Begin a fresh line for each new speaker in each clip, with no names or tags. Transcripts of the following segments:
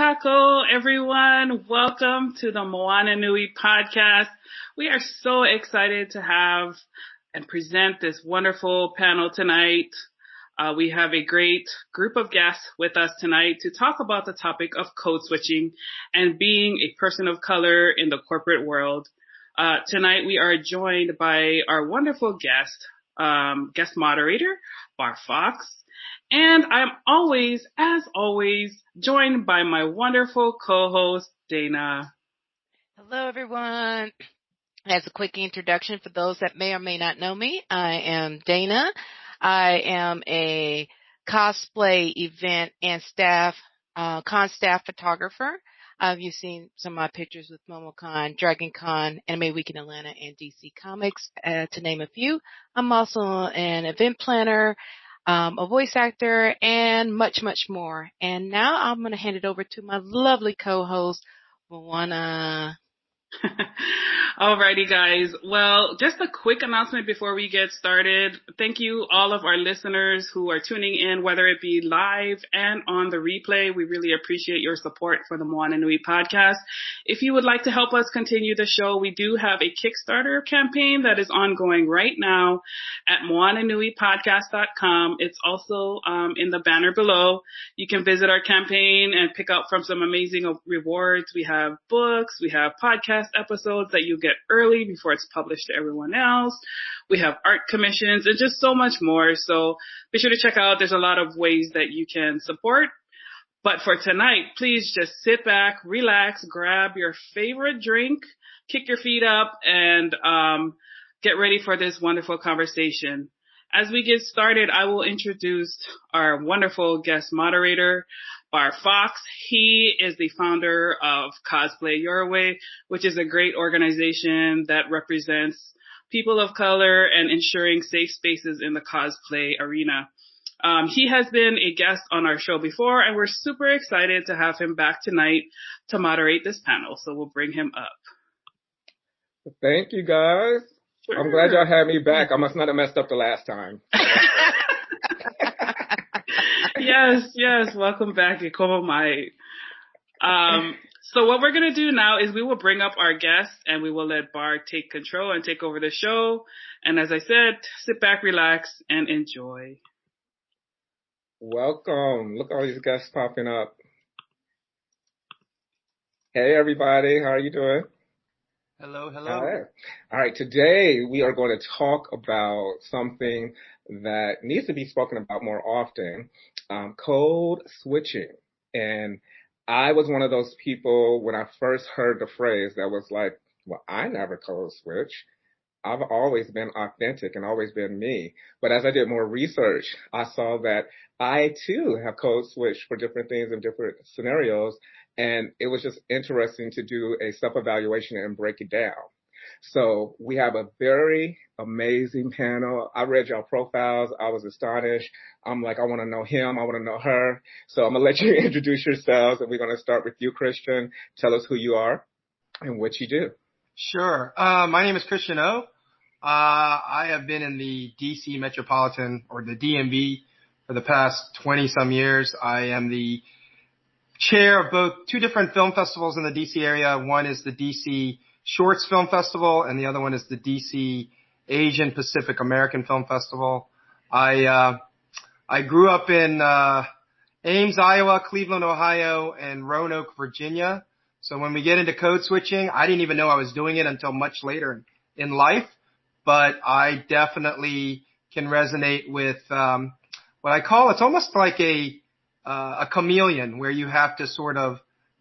Kako, everyone. Welcome to the Moana Nui Podcast. We are so excited to have and present this wonderful panel tonight. We have a great group of guests with us tonight to talk about the topic of code switching and being a person of color in the corporate world. Tonight we are joined by our wonderful guest moderator, Bar Fox. And I'm always, as always, joined by my wonderful co-host, Dana.
Hello, everyone. As a quick introduction for those that may or may not know me, I am Dana. I am a cosplay event and con staff photographer. You've seen some of my pictures with MomoCon, DragonCon, Anime Week in Atlanta, and DC Comics, to name a few. I'm also an event planner, a voice actor, and much, much more. And now I'm going to hand it over to my lovely co-host, Moana.
Alrighty, guys. Well, just a quick announcement before we get started. Thank you all of our listeners who are tuning in, whether it be live and on the replay. We really appreciate your support for the Moana Nui Podcast. If you would like to help us continue the show, we do have a Kickstarter campaign that is ongoing right now at moananuipodcast.com. It's also in the banner below. You can visit our campaign and pick up from some amazing rewards. We have books, we have podcast episodes that you get early before it's published to everyone else. We have art commissions and just so much more. So be sure to check out. There's a lot of ways that you can support. But for tonight, please just sit back, relax, grab your favorite drink, kick your feet up, and get ready for this wonderful conversation. As we get started, I will introduce our wonderful guest moderator, Bar Fox. He is the founder of Cosplay Your Way, which is a great organization that represents people of color and ensuring safe spaces in the cosplay arena. He has been a guest on our show before, and we're super excited to have him back tonight to moderate this panel. So we'll bring him up.
Thank you, guys. Sure. I'm glad y'all had me back. I must not have messed up the last time.
Yes. Welcome back. Como mai. So what we're going to do now is we will bring up our guests and we will let Bar take control and take over the show. And as I said, sit back, relax, and enjoy.
Welcome. Look at all these guests popping up. Hey, everybody. How are you doing?
Hello.
All right. Today we are going to talk about something that needs to be spoken about more often, code switching. And I was one of those people when I first heard the phrase that was like, well, I never code switch. I've always been authentic and always been me. But as I did more research, I saw that I too have code switched for different things in different scenarios. And it was just interesting to do a self-evaluation and break it down. So we have a very amazing panel. I read y'all profiles. I was astonished. I'm like, I want to know him. I want to know her. So I'm going to let you introduce yourselves. And we're going to start with you, Christian. Tell us who you are and what you do.
Sure. My name is Christian O. I have been in the DC Metropolitan or the DMV for the past 20 some years. I am the chair of both two different film festivals in the DC area. One is the DC Shorts Film Festival and the other one is the DC Asian Pacific American Film Festival. I grew up in Ames, Iowa, Cleveland, Ohio, and Roanoke, Virginia. So when we get into code switching, I didn't even know I was doing it until much later in life. But I definitely can resonate with what I call, it's almost like a chameleon where you have to sort of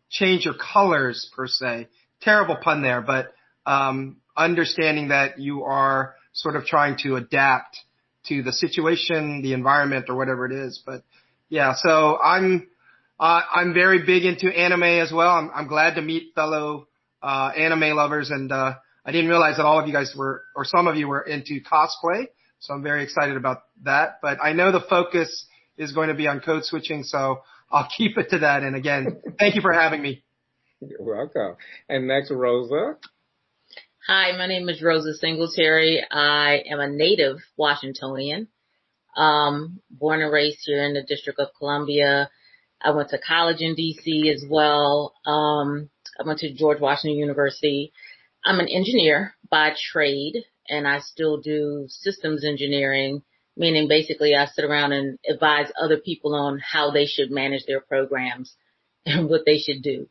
change your colors per se. Terrible pun there, but understanding that you are sort of trying to adapt to the situation, the environment, or whatever it is. But yeah, so I'm very big into anime as well. I'm glad to meet fellow anime lovers, and I didn't realize that all of you guys were, or some of you were into cosplay. So I'm very excited about that. But I know the focus is going to be on code switching, so I'll keep it to that. And again, thank you for having me.
You're welcome. And next, Rosa.
Hi, my name is Rosa Singletary. I am a native Washingtonian, born and raised here in the District of Columbia. I went to college in DC as well. I went to George Washington University. I'm an engineer by trade, and I still do systems engineering, meaning basically I sit around and advise other people on how they should manage their programs and what they should do.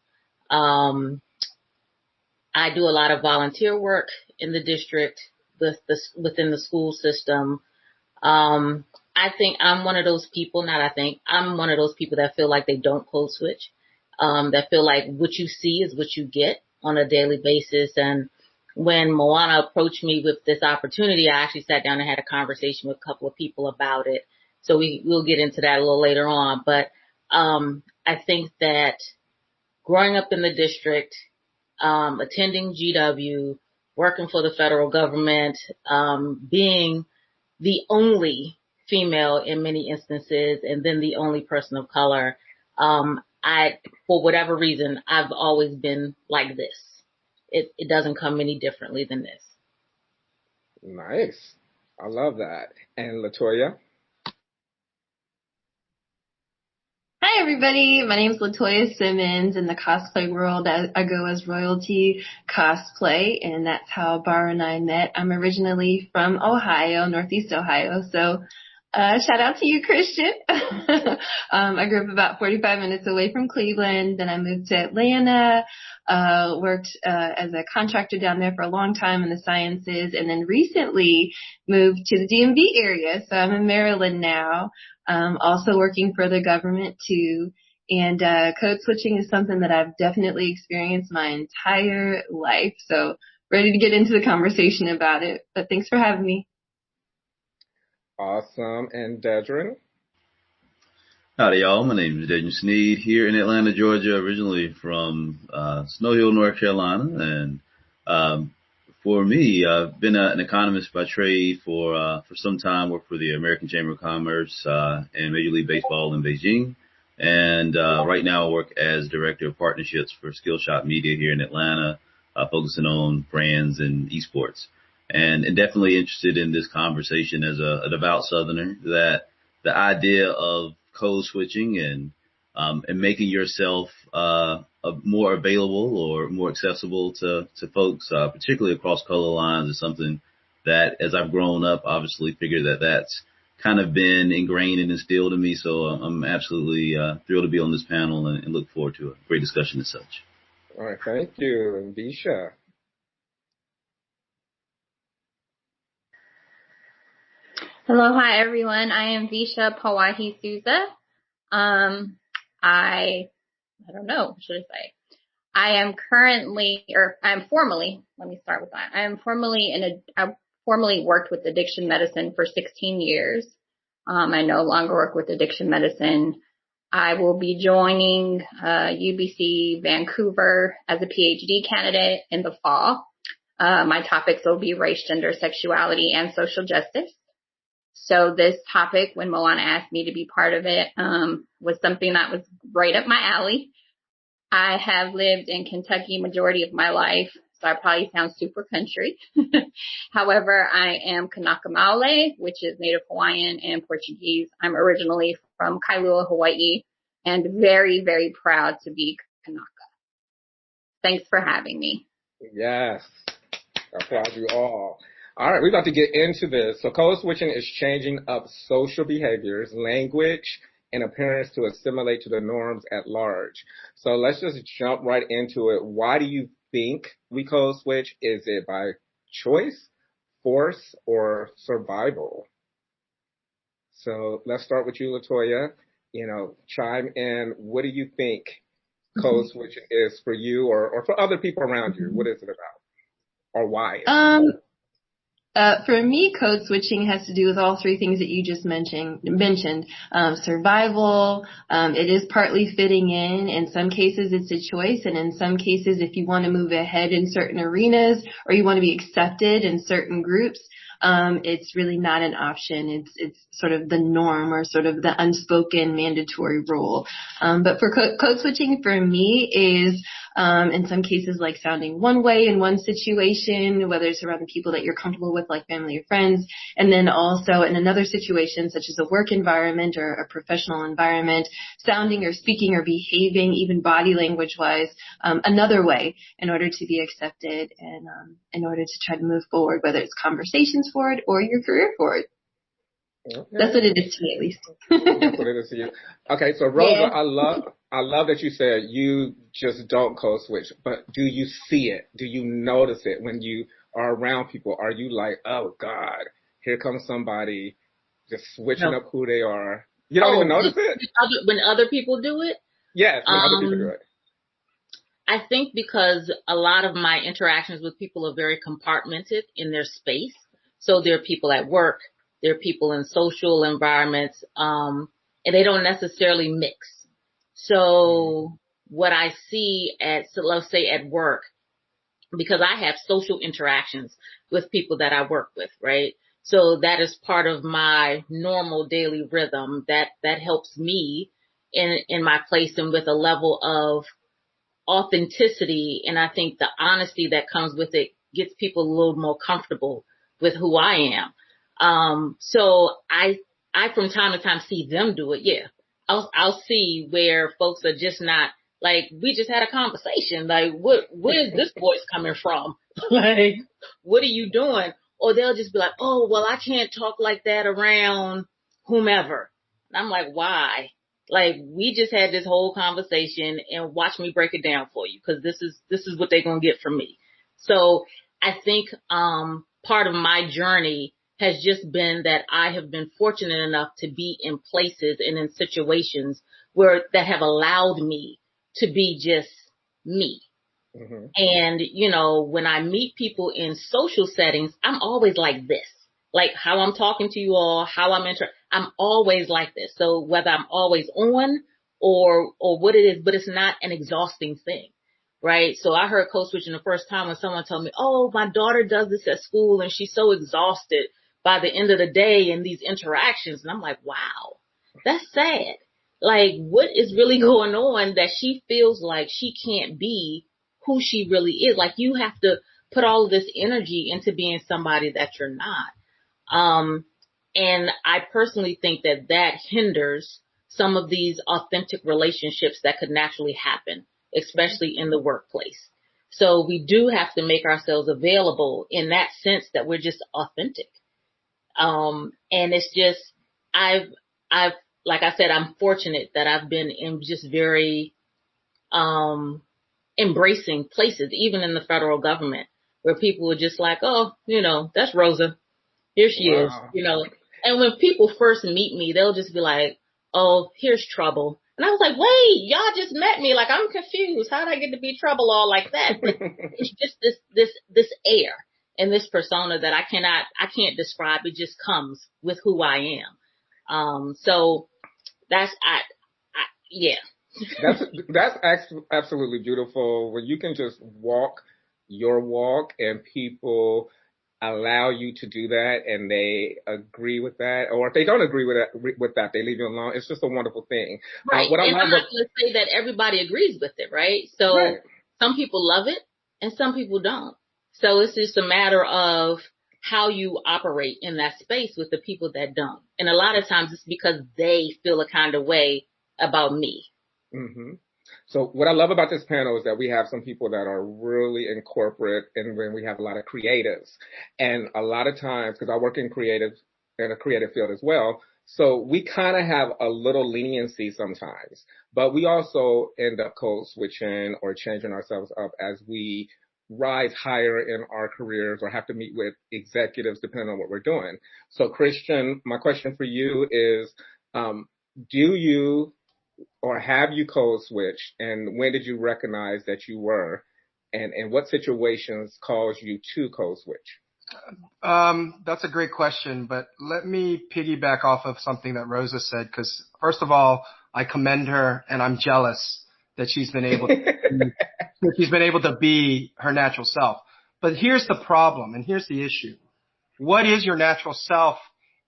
I do a lot of volunteer work in the district within the school system. I think I'm one of those people, I'm one of those people that feel like they don't code switch, that feel like what you see is what you get on a daily basis. And when Moana approached me with this opportunity, I actually sat down and had a conversation with a couple of people about it. So we'll get into that a little later on. But I think that growing up in the district, attending GW, working for the federal government, being the only female in many instances, and then the only person of color, for whatever reason, I've always been like this. It doesn't come any differently than this.
Nice. I love that. And LaToya?
Hi, everybody. My name is LaToya Simmons. In the cosplay world, I go as Royalty Cosplay, and that's how Bar and I met. I'm originally from Ohio, Northeast Ohio, so shout out to you, Christian. I grew up about 45 minutes away from Cleveland. Then I moved to Atlanta, worked as a contractor down there for a long time in the sciences, and then recently moved to the DMV area. So I'm in Maryland now, also working for the government too. And code switching is something that I've definitely experienced my entire life. So ready to get into the conversation about it. But thanks for having me.
Awesome. And Dedrin?
Howdy, y'all. My name is Dedrin Sneed here in Atlanta, Georgia, originally from Snow Hill, North Carolina. And for me, I've been an economist by trade for some time, worked for the American Chamber of Commerce and Major League Baseball in Beijing. And right now I work as Director of Partnerships for Skillshop Media here in Atlanta, focusing on brands and esports. And definitely interested in this conversation as a devout Southerner, that the idea of code switching and making yourself more available or more accessible to folks, particularly across color lines, is something that, as I've grown up, obviously figured that that's kind of been ingrained and instilled in me. So I'm absolutely thrilled to be on this panel and look forward to a great discussion as such.
All right, thank you. And Visha?
Hello, hi everyone. I am Visha Pawahi Souza. I don't know, what should I say? I'm formally, let me start with that. I formally worked with addiction medicine for 16 years. I no longer work with addiction medicine. I will be joining UBC Vancouver as a PhD candidate in the fall. My topics will be race, gender, sexuality, and social justice. So this topic, when Moana asked me to be part of it, was something that was right up my alley. I have lived in Kentucky majority of my life, so I probably sound super country. However, I am Kanaka Maole, which is Native Hawaiian and Portuguese. I'm originally from Kailua, Hawaii, and very, very proud to be Kanaka. Thanks for having me.
Yes. I applaud you all. All right, we're about to get into this. So code switching is changing up social behaviors, language, and appearance to assimilate to the norms at large. So let's just jump right into it. Why do you think we code switch? Is it by choice, force, or survival? So let's start with you, LaToya. Chime in. What do you think code switching is for you or for other people around you? What is it about? Or why?
For me, code switching has to do with all three things that you just mentioned. Survival, it is partly fitting in some cases it's a choice, and in some cases if you want to move ahead in certain arenas or you want to be accepted in certain groups, it's really not an option. It's sort of the norm or sort of the unspoken mandatory rule. But for code switching for me is In some cases, like sounding one way in one situation, whether it's around the people that you're comfortable with, like family or friends, and then also in another situation, such as a work environment or a professional environment, sounding or speaking or behaving, even body language wise, another way in order to be accepted and in order to try to move forward, whether it's conversations forward or your career forward. Okay. That's what it is to me, at least.
That's what it is to you. Okay, so Rosa,
Yeah.
I love that you said you just don't code switch, but do you see it? Do you notice it when you are around people? Are you like, oh God, here comes somebody just switching up who they are? You don't even notice it?
When other people do it?
Yes, when other people do it.
I think because a lot of my interactions with people are very compartmented in their space. So there are people at work, there are people in social environments, and they don't necessarily mix. So what I see let's say at work, because I have social interactions with people that I work with, right? So that is part of my normal daily rhythm that helps me in my place and with a level of authenticity. And I think the honesty that comes with it gets people a little more comfortable with who I am. So I from time to time see them do it. Yeah. I'll see where folks are just not like, we just had a conversation. Like, where is this voice coming from? Like, what are you doing? Or they'll just be like, oh, well, I can't talk like that around whomever. And I'm like, why? Like, we just had this whole conversation and watch me break it down for you, because this is what they're going to get from me. So I think, part of my journey has just been that I have been fortunate enough to be in places and in situations that have allowed me to be just me. Mm-hmm. And, when I meet people in social settings, I'm always like this, like how I'm talking to you all, how I'm always like this. So whether I'm always on or what it is, but it's not an exhausting thing. Right. So I heard code switching the first time when someone told me, oh, my daughter does this at school and she's so exhausted by the end of the day in these interactions. And I'm like, wow, that's sad. Like, what is really going on that she feels like she can't be who she really is? Like, you have to put all of this energy into being somebody that you're not. And I personally think that hinders some of these authentic relationships that could naturally happen, especially in the workplace. So we do have to make ourselves available in that sense that we're just authentic. And it's just, I've, like I said, I'm fortunate that I've been in just very, embracing places, even in the federal government, where people were just like, oh, that's Rosa. Here she is, And when people first meet me, they'll just be like, oh, here's trouble. And I was like, wait, y'all just met me. Like, I'm confused. How did I get to be trouble all like that? But it's just this air and this persona that I can't describe. It just comes with who I am. So that's, yeah.
That's absolutely beautiful when you can just walk your walk and people allow you to do that and they agree with that, or if they don't agree with that, they leave you alone. It's just a wonderful thing.
Right. And I'm not going to say that everybody agrees with it, right? So Some people love it and some people don't. So it's just a matter of how you operate in that space with the people that don't. And a lot of times it's because they feel a kind of way about me. Mm-hmm.
So what I love about this panel is that we have some people that are really in corporate, and then we have a lot of creatives. And a lot of times, because I work in a creative field as well, so we kind of have a little leniency sometimes, but we also end up code switching or changing ourselves up as we rise higher in our careers or have to meet with executives depending on what we're doing. So Christian, my question for you is, do you or have you code switched, and when did you recognize that you were, and what situations caused you to code switch?
That's a great question, but let me piggyback off of something that Rosa said, because first of all, I commend her and I'm jealous that she's been able to be her natural self. But here's the problem, and here's the issue. What is your natural self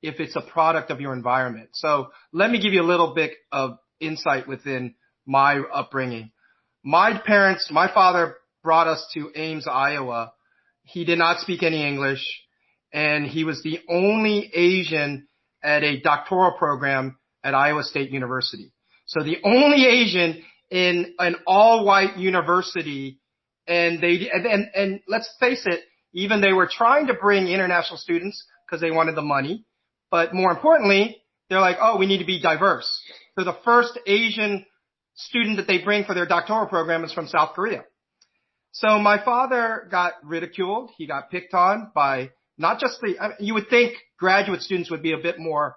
if it's a product of your environment? So let me give you a little bit of insight within my upbringing. my father brought us to Ames, Iowa. He did not speak any English, and he was the only Asian at a doctoral program at Iowa State University. So the only Asian in an all-white university, and let's face it, even they were trying to bring international students because they wanted the money, but more importantly, they're like, oh, we need to be diverse. So the first Asian student that they bring for their doctoral program is from South Korea. So my father got ridiculed. He got picked on by not just you would think graduate students would be a bit more,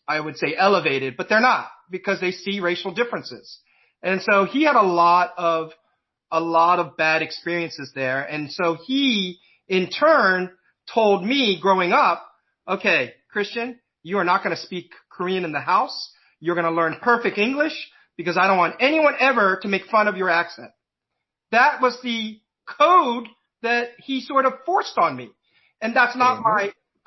I would say, elevated, but they're not, because they see racial differences. And so he had a lot of bad experiences there. And so he, in turn, told me growing up, okay, Christian, you are not going to speak Korean in the house. You're going to learn perfect English because I don't want anyone ever to make fun of your accent. That was the code that he sort of forced on me. And that's not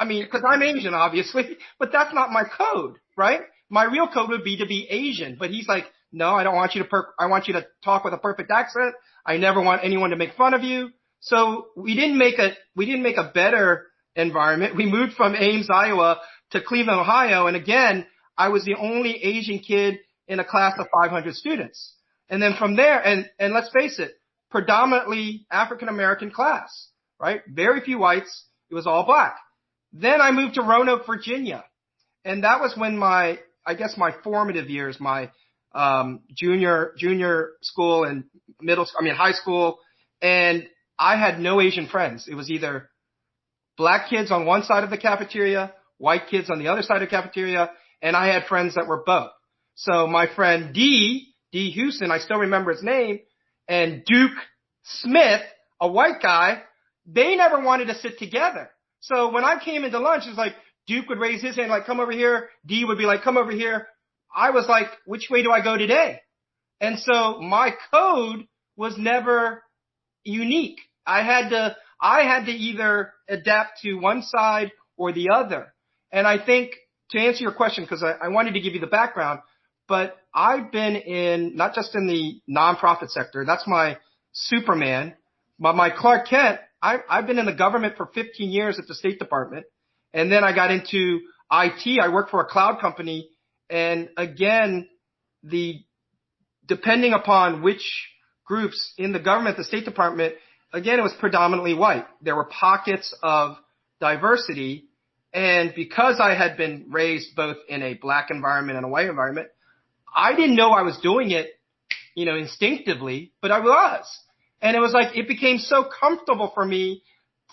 because I'm Asian, obviously, but that's not my code, right? My real code would be to be Asian. But he's like, no, I don't want you to I want you to talk with a perfect accent. I never want anyone to make fun of you. So we didn't make a better environment. We moved from Ames, Iowa to Cleveland, Ohio. And again, I was the only Asian kid in a class of 500 students. And then from there, and let's face it, predominantly African-American class, right? Very few whites. It was all black. Then I moved to Roanoke, Virginia. And that was when my formative years, my junior school and high school. And I had no Asian friends. It was either black kids on one side of the cafeteria, white kids on the other side of the cafeteria, and I had friends that were both. So my friend D. Houston, I still remember his name, and Duke Smith, a white guy, they never wanted to sit together. So when I came into lunch, it's like Duke would raise his hand like, come over here. D would be like, come over here. I was like, which way do I go today? And so my code was never unique. I had to either adapt to one side or the other. And I think, to answer your question, because I wanted to give you the background, but I've been not just in the nonprofit sector, that's my Superman, but my Clark Kent, I've been in the government for 15 years at the State Department. And then I got into IT. I worked for a cloud company. And again, depending upon which groups in the government, the State Department, again, it was predominantly white. There were pockets of diversity. And because I had been raised both in a black environment and a white environment, I didn't know I was doing it, instinctively, but I was. And it was like, it became so comfortable for me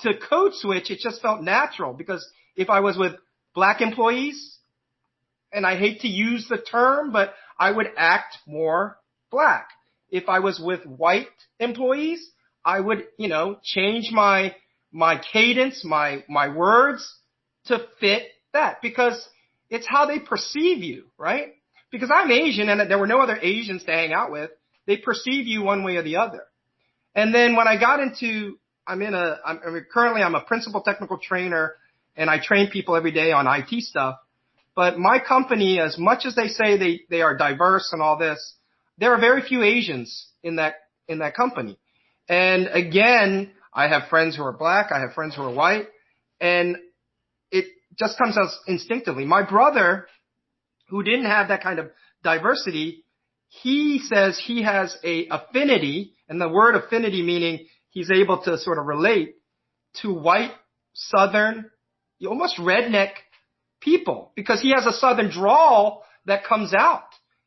to code switch. It just felt natural, because if I was with black employees, and I hate to use the term, but I would act more black. If I was with white employees, I would, change my cadence, my words to fit that, because it's how they perceive you, right? Because I'm Asian and there were no other Asians to hang out with. They perceive you one way or the other. And then when I got into, currently I'm a principal technical trainer, and I train people every day on IT stuff. But my company, as much as they say they are diverse and all this, there are very few Asians in that company. And again, I have friends who are black, I have friends who are white, and it just comes out instinctively. My brother, who didn't have that kind of diversity, he says he has a affinity, and the word affinity meaning he's able to sort of relate to white, southern, almost redneck people, because he has a southern drawl that comes out.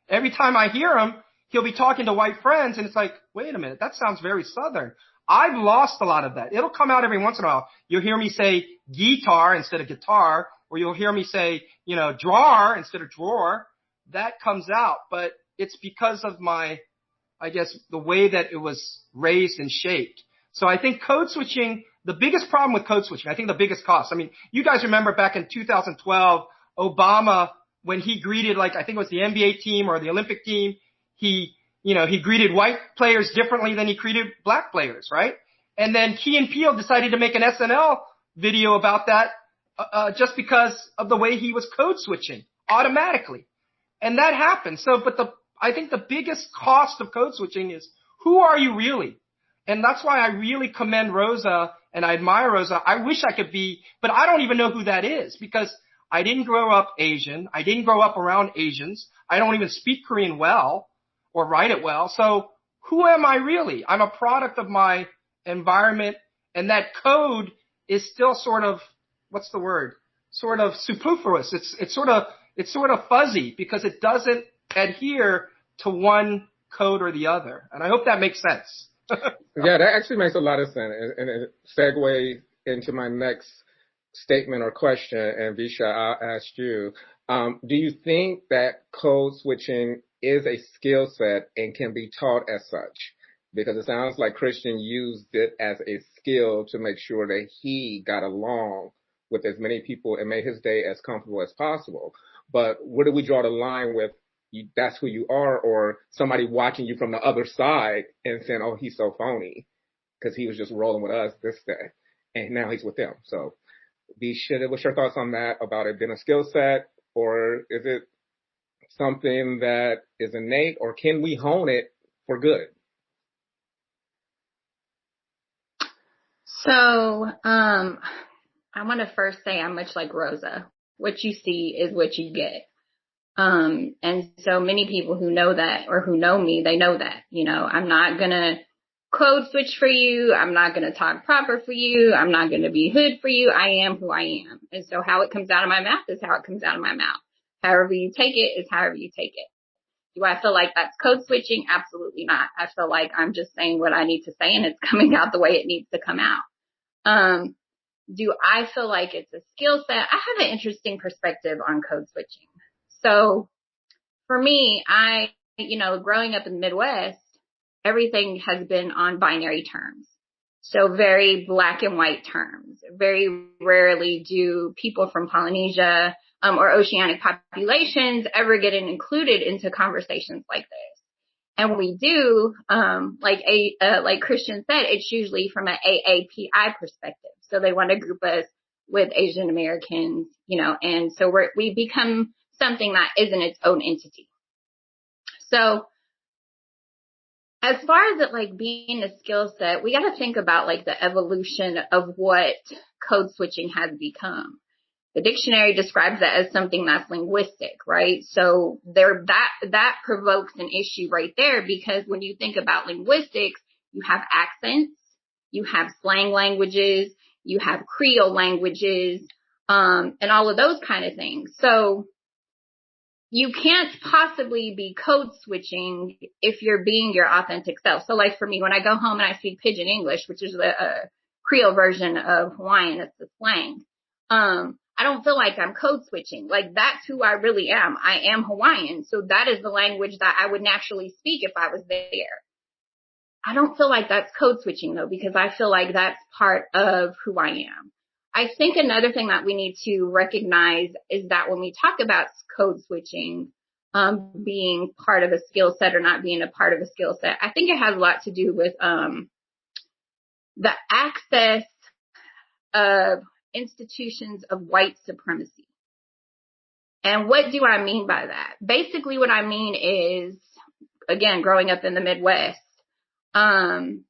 Every time I hear him, he'll be talking to white friends, and it's like, wait a minute, that sounds very southern. I've lost a lot of that. It'll come out every once in a while. You'll hear me say guitar instead of guitar, or you'll hear me say, drawer instead of drawer. That comes out, but it's because of the way that it was raised and shaped. So I think code switching, the biggest problem with code switching, I think the biggest cost. You guys remember back in 2012, Obama, when he greeted, I think it was the NBA team or the Olympic team, he greeted white players differently than he greeted black players, right? And then Key and Peele decided to make an SNL video about that, just because of the way he was code switching automatically. And that happened. So, but I think the biggest cost of code switching is, who are you really? And that's why I really commend Rosa and I admire Rosa. I wish I could be, but I don't even know who that is because I didn't grow up Asian. I didn't grow up around Asians. I don't even speak Korean well or write it well. So who am I really? I'm a product of my environment, and that code is still sort of, what's the word? Sort of superfluous. It's sort of fuzzy because it doesn't adhere to one code or the other. And I hope that makes sense.
Yeah, that actually makes a lot of sense. And it segues into my next statement or question. And Visha, I'll ask you, do you think that code switching is a skill set and can be taught as such? Because it sounds like Christian used it as a skill to make sure that he got along with as many people and made his day as comfortable as possible. But where do we draw the line with that's who you are, or somebody watching you from the other side and saying, oh, he's so phony because he was just rolling with us this day and now he's with them? So what's your thoughts on that, about it being a skill set, or is it something that is innate, or can we hone it for good?
So, I want to first say I'm much like Rosa. What you see is what you get. And so many people who know that or who know me, they know that, I'm not going to code switch for you. I'm not going to talk proper for you. I'm not going to be hood for you. I am who I am. And so how it comes out of my mouth is how it comes out of my mouth. However you take it is however you take it. Do I feel like that's code switching? Absolutely not. I feel like I'm just saying what I need to say and it's coming out the way it needs to come out. Do I feel like it's a skill set? I have an interesting perspective on code switching. So for me, growing up in the Midwest, everything has been on binary terms. So very black and white terms. Very rarely do people from Polynesia or oceanic populations ever get included into conversations like this. And when we do, like Christian said, it's usually from an AAPI perspective. So they want to group us with Asian Americans, and so we become something that isn't its own entity. So as far as it like being a skill set, we got to think about like the evolution of what code switching has become. The dictionary describes that as something that's linguistic, right? So that provokes an issue right there, because when you think about linguistics, you have accents, you have slang languages, you have Creole languages, and all of those kind of things. So you can't possibly be code switching if you're being your authentic self. So like for me, when I go home and I speak Pidgin English, which is the Creole version of Hawaiian, it's the slang. I don't feel like I'm code switching. Like that's who I really am. I am Hawaiian. So that is the language that I would naturally speak if I was there. I don't feel like that's code switching though, because I feel like that's part of who I am. I think another thing that we need to recognize is that when we talk about code switching, being part of a skill set or not being a part of a skill set, I think it has a lot to do with, the access of institutions of white supremacy. And what do I mean by that? Basically what I mean is, again, growing up in the Midwest, looking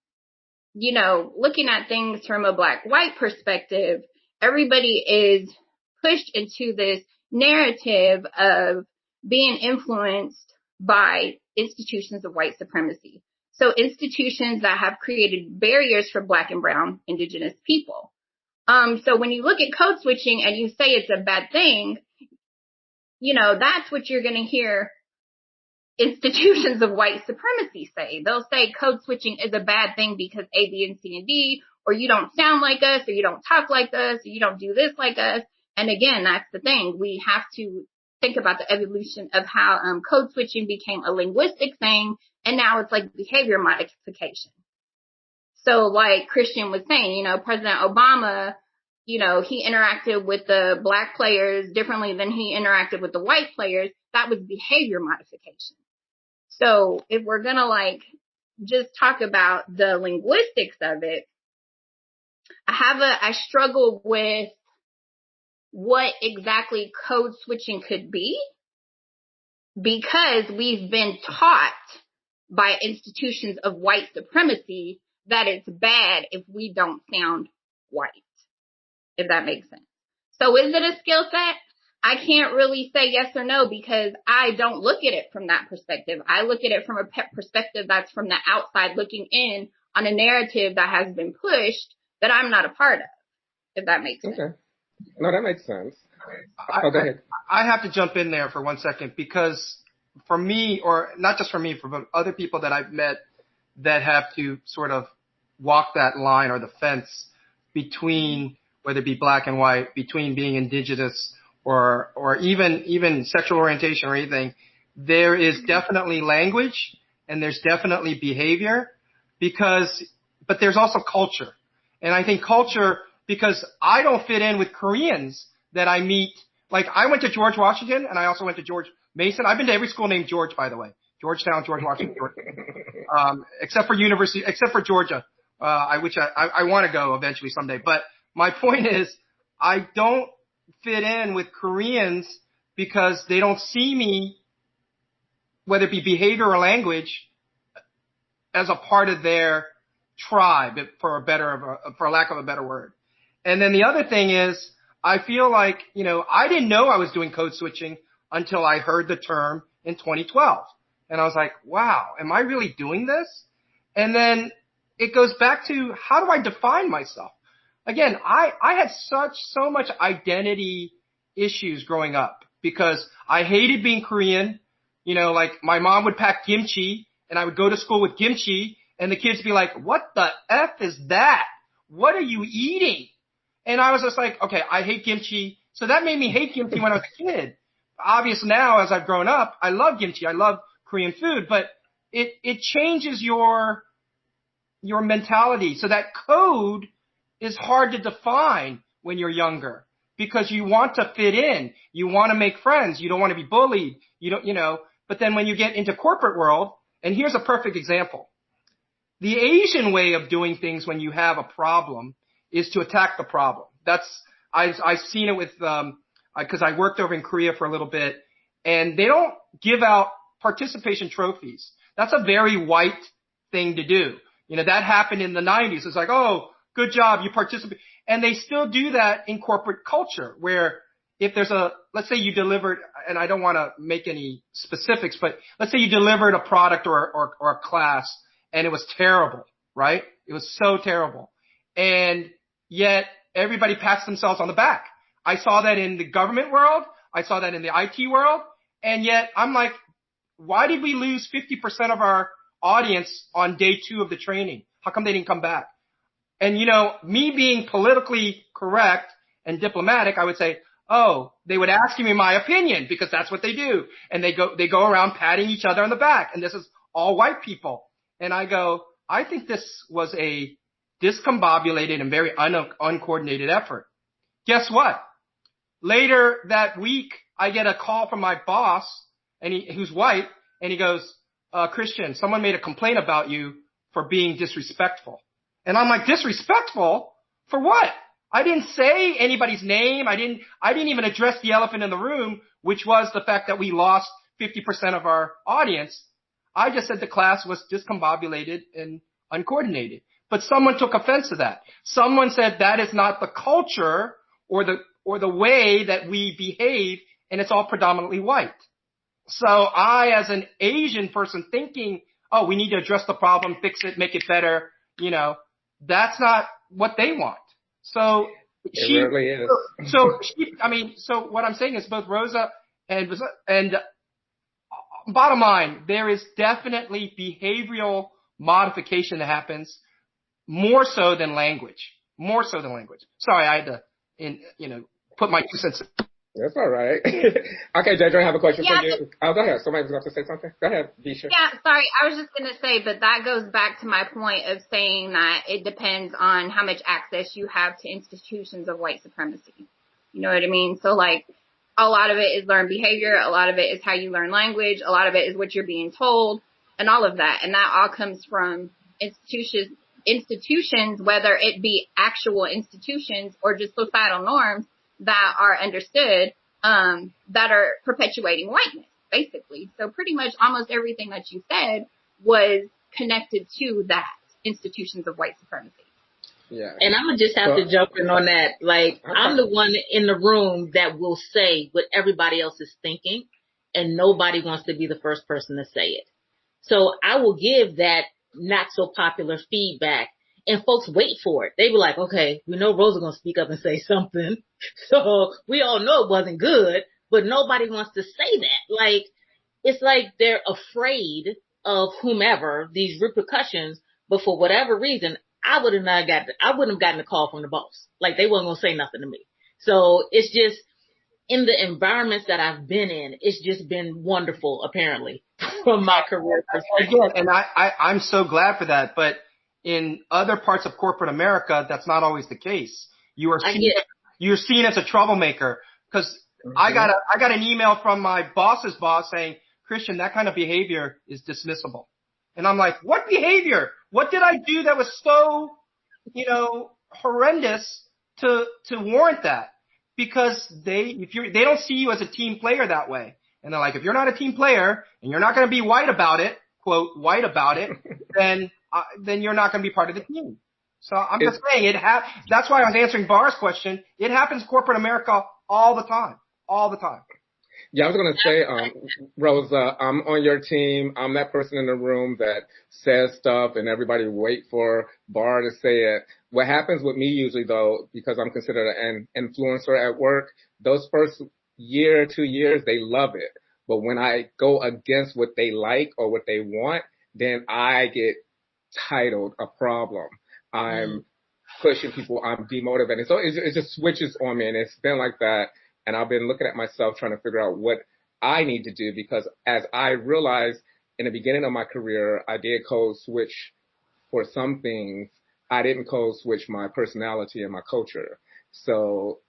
at things from a black-white perspective, everybody is pushed into this narrative of being influenced by institutions of white supremacy. So institutions that have created barriers for black and brown indigenous people. So when you look at code switching and you say it's a bad thing, that's what you're going to hear institutions of white supremacy say. They'll say code switching is a bad thing because A, B, and C, and D, or you don't sound like us, or you don't talk like us, or you don't do this like us. And again, that's the thing. We have to think about the evolution of how code switching became a linguistic thing, and now it's like behavior modification. So like Christian was saying, President Obama, he interacted with the black players differently than he interacted with the white players. That was behavior modification. So if we're going to just talk about the linguistics of it, I struggle with what exactly code switching could be. because we've been taught by institutions of white supremacy that it's bad if we don't sound white, if that makes sense. So is it a skill set? I can't really say yes or no because I don't look at it from that perspective. I look at it from a perspective that's from the outside looking in on a narrative that has been pushed that I'm not a part of, if that makes sense.
Okay. No, that makes sense. Go ahead.
I have to jump in there for 1 second because for me, or not just for me, for other people that I've met that have to sort of walk that line or the fence between whether it be black and white, between being indigenous or even sexual orientation or anything, there is definitely language and there's definitely behavior but there's also culture. And I think culture, because I don't fit in with Koreans that I meet. Like I went to George Washington and I also went to George Mason. I've been to every school named George, by the way. Georgetown, George Washington, except for Georgia, which I want to go eventually someday. But my point is, I don't fit in with Koreans because they don't see me, whether it be behavior or language, as a part of their tribe, for lack of a better word. And then the other thing is, I feel like, I didn't know I was doing code switching until I heard the term in 2012. And I was like, wow, am I really doing this? And then it goes back to, how do I define myself? Again, I had so much identity issues growing up because I hated being Korean. Like my mom would pack kimchi and I would go to school with kimchi and the kids would be like, what the F is that? What are you eating? And I was just like, okay, I hate kimchi. So that made me hate kimchi when I was a kid. Obviously now, as I've grown up, I love kimchi. I love Korean food, but it changes your mentality. So that code is hard to define when you're younger because you want to fit in. You want to make friends. You don't want to be bullied. But then when you get into corporate world, and here's a perfect example. The Asian way of doing things when you have a problem is to attack the problem. I've seen it with, because I worked over in Korea for a little bit, and they don't give out participation trophies. That's a very white thing to do. That happened in the 90s. It's like, oh, good job, you participate. And they still do that in corporate culture where if there's let's say you delivered, and I don't want to make any specifics, but let's say you delivered a product or a class and it was terrible, right? It was so terrible. And yet everybody pats themselves on the back. I saw that in the government world. I saw that in the IT world. And yet I'm like, why did we lose 50% of our audience on day 2 of the training? How come they didn't come back? And me being politically correct and diplomatic, I would say, oh, they would ask me my opinion because that's what they do. And they go around patting each other on the back. And this is all white people. And I go, I think this was a discombobulated and very uncoordinated effort. Guess what? Later that week, I get a call from my boss, and who's white, and he goes, Christian, someone made a complaint about you for being disrespectful. And I'm like, disrespectful? For what? I didn't say anybody's name. I didn't even address the elephant in the room, which was the fact that we lost 50% of our audience. I just said the class was discombobulated and uncoordinated. But someone took offense to that. Someone said that is not the culture or the way that we behave, and it's all predominantly white. So I, as an Asian person thinking, oh, we need to address the problem, fix it, make it better, that's not what they want. So
it really is.
So what I'm saying is both Rosa and bottom line, there is definitely behavioral modification that happens more so than language. Sorry, I had to, put my 2 cents in.
That's all right. Okay, Deidre, I have a question for you. Oh, go ahead. Somebody's about to say something. Go ahead, Bisha.
Yeah, sorry. I was just going to say, but that goes back to my point of saying that it depends on how much access you have to institutions of white supremacy. You know what I mean? So, like, a lot of it is learned behavior. A lot of it is how you learn language. A lot of it is what you're being told and all of that. And that all comes from institutions, whether it be actual institutions or just societal norms that are understood, that are perpetuating whiteness, basically. So pretty much almost everything that you said was connected to that, institutions of white supremacy.
Yeah.
And I'm going to just have to jump in on that. Like, I'm the one in the room that will say what everybody else is thinking, and nobody wants to be the first person to say it. So I will give that not so popular feedback, and folks wait for it. They be like, okay, we know Rosa going to speak up and say something. So we all know it wasn't good, but nobody wants to say that. Like, it's like they're afraid of whomever, these repercussions, but for whatever reason, I wouldn't have gotten a call from the boss. Like, they wasn't going to say nothing to me. So it's just, in the environments that I've been in, it's just been wonderful, apparently, from my career perspective.
Again, and I'm so glad for that. But in other parts of corporate America, that's not always the case. You're seen as a troublemaker, because I got an email from my boss's boss saying, Christian, that kind of behavior is dismissible. And I'm like, what behavior? What did I do that was so, horrendous to warrant that? Because they don't see you as a team player that way. And they're like, if you're not a team player and you're not going to be white about it, quote, white about it, then you're not going to be part of the team. So I'm just saying that's why I was answering Bar's question. It happens in corporate America all the time.
Yeah, I was going to say, Rosa, I'm on your team. I'm that person in the room that says stuff and everybody wait for Bar to say it. What happens with me usually, though, because I'm considered an influencer at work, those first year, 2 years, they love it. But when I go against what they like or what they want, then I get titled a problem. I'm pushing people. I'm demotivated. So it just switches on me, and it's been like that. And I've been looking at myself trying to figure out what I need to do, because as I realized in the beginning of my career, I did code switch for some things. I didn't code switch my personality and my culture. So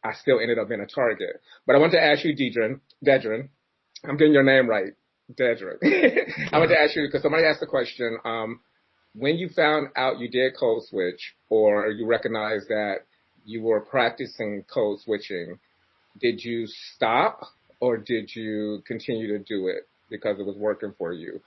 I still ended up being a target. But I want to ask you, Dedrin, I'm getting your name right, Dedrin. I want to ask you, because somebody asked the question, when you found out you did code switch, or you recognized that you were practicing code switching, did you stop or did you continue to do it because it was working for you?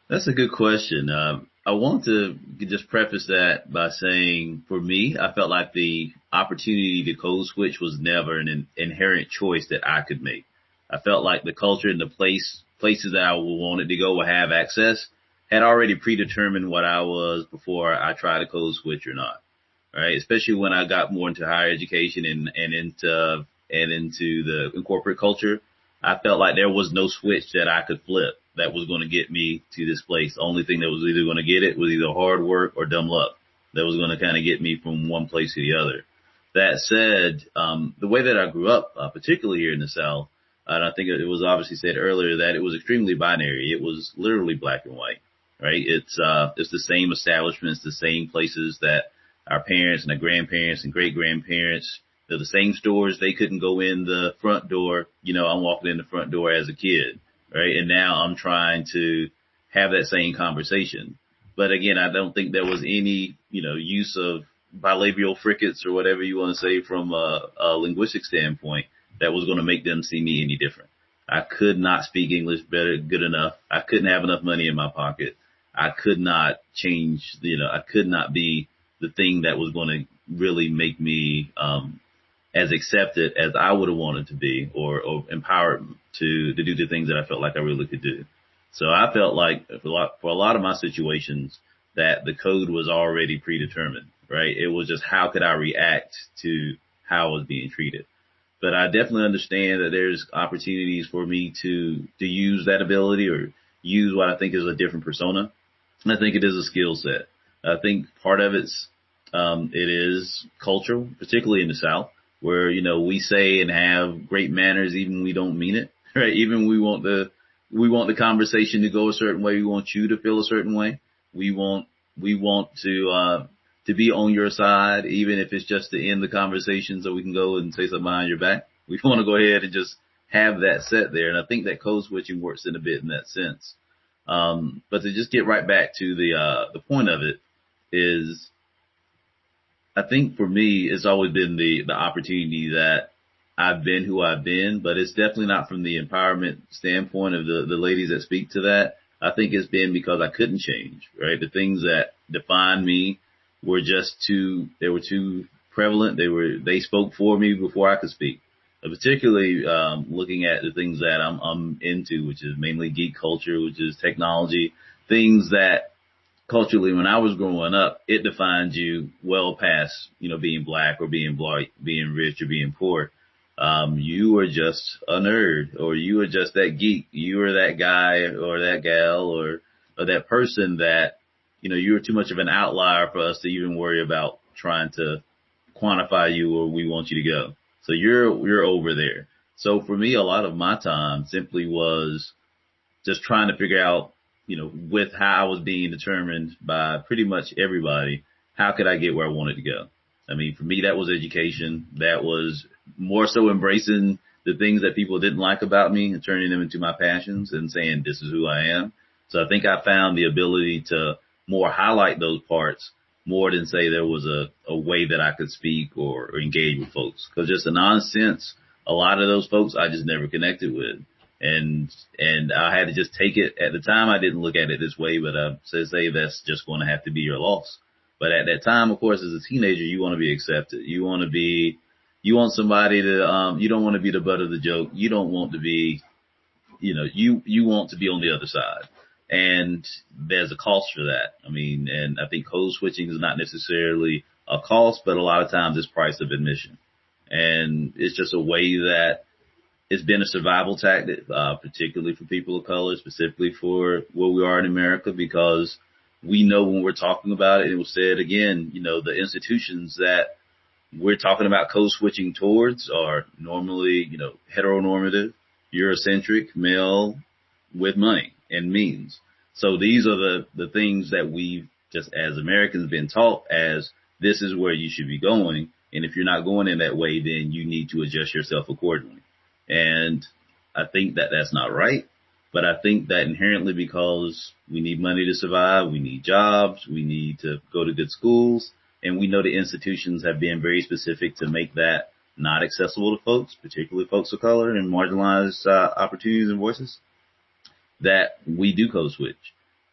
That's a good question. I want to just preface that by saying, for me, I felt like the opportunity to code switch was never an inherent choice that I could make. I felt like the culture and the places that I wanted to go or have access had already predetermined what I was before I tried to code switch or not. Right, especially when I got more into higher education and into the corporate culture, I felt like there was no switch that I could flip that was going to get me to this place. The only thing that was either going to get it was either hard work or dumb luck that was going to kind of get me from one place to the other. That said, the way that I grew up, particularly here in the South, and I think it was obviously said earlier that it was extremely binary. It was literally black and white. Right, it's the same establishments, the same places that our parents and our grandparents and great-grandparents, they're the same stores. They couldn't go in the front door. I'm walking in the front door as a kid, right? And now I'm trying to have that same conversation. But again, I don't think there was any, use of bilabial fricates or whatever you want to say from a linguistic standpoint that was going to make them see me any different. I could not speak English good enough. I couldn't have enough money in my pocket. I could not change, I could not be the thing that was going to really make me as accepted as I would have wanted to be, or empowered to do the things that I felt like I really could do. So I felt like for a lot of my situations that the code was already predetermined, right? It was just how could I react to how I was being treated. But I definitely understand that there's opportunities for me to use that ability or use what I think is a different persona. And I think it is a skill set. I think part of it is cultural, particularly in the South, where, we say and have great manners, even when we don't mean it, right? Even we want the conversation to go a certain way. We want you to feel a certain way. We want to be on your side, even if it's just to end the conversation so we can go and say something behind your back. We want to go ahead and just have that set there. And I think that code switching works in a bit in that sense. But to just get right back to the point of it is, I think for me, it's always been the opportunity that I've been who I've been, but it's definitely not from the empowerment standpoint of the ladies that speak to that. I think it's been because I couldn't change, right? The things that defined me were they were too prevalent. They spoke for me before I could speak. Particularly, looking at the things that I'm into, which is mainly geek culture, which is technology, things that culturally, when I was growing up, it defined you well past, being black or being white, being rich or being poor. You were just a nerd, or you were just that geek. You were that guy or that gal or that person that, you were too much of an outlier for us to even worry about trying to quantify you or we want you to go. So you're over there. So for me, a lot of my time simply was just trying to figure out, with how I was being determined by pretty much everybody, how could I get where I wanted to go? I mean, for me, that was education. That was more so embracing the things that people didn't like about me and turning them into my passions and saying, this is who I am. So I think I found the ability to more highlight those parts more than say there was a way that I could speak or engage with folks. Because just in honest sense, a lot of those folks I just never connected with. And I had to just take it. At the time, I didn't look at it this way, but I say that's just going to have to be your loss. But at that time, of course, as a teenager, you want to be accepted. You want somebody to, you don't want to be the butt of the joke. You don't want to be, you want to be on the other side. And there's a cost for that. I mean, and I think code switching is not necessarily a cost, but a lot of times it's price of admission. And it's just a way that it's been a survival tactic, particularly for people of color, specifically for where we are in America, because we know when we're talking about it, it was said again, the institutions that we're talking about code switching towards are normally, heteronormative, Eurocentric, male with money and means. So these are the things that we've just as Americans been taught as this is where you should be going. And if you're not going in that way, then you need to adjust yourself accordingly. And I think that that's not right. But I think that inherently, because we need money to survive, we need jobs, we need to go to good schools, and we know the institutions have been very specific to make that not accessible to folks, particularly folks of color and marginalized opportunities and voices, that we do code switch,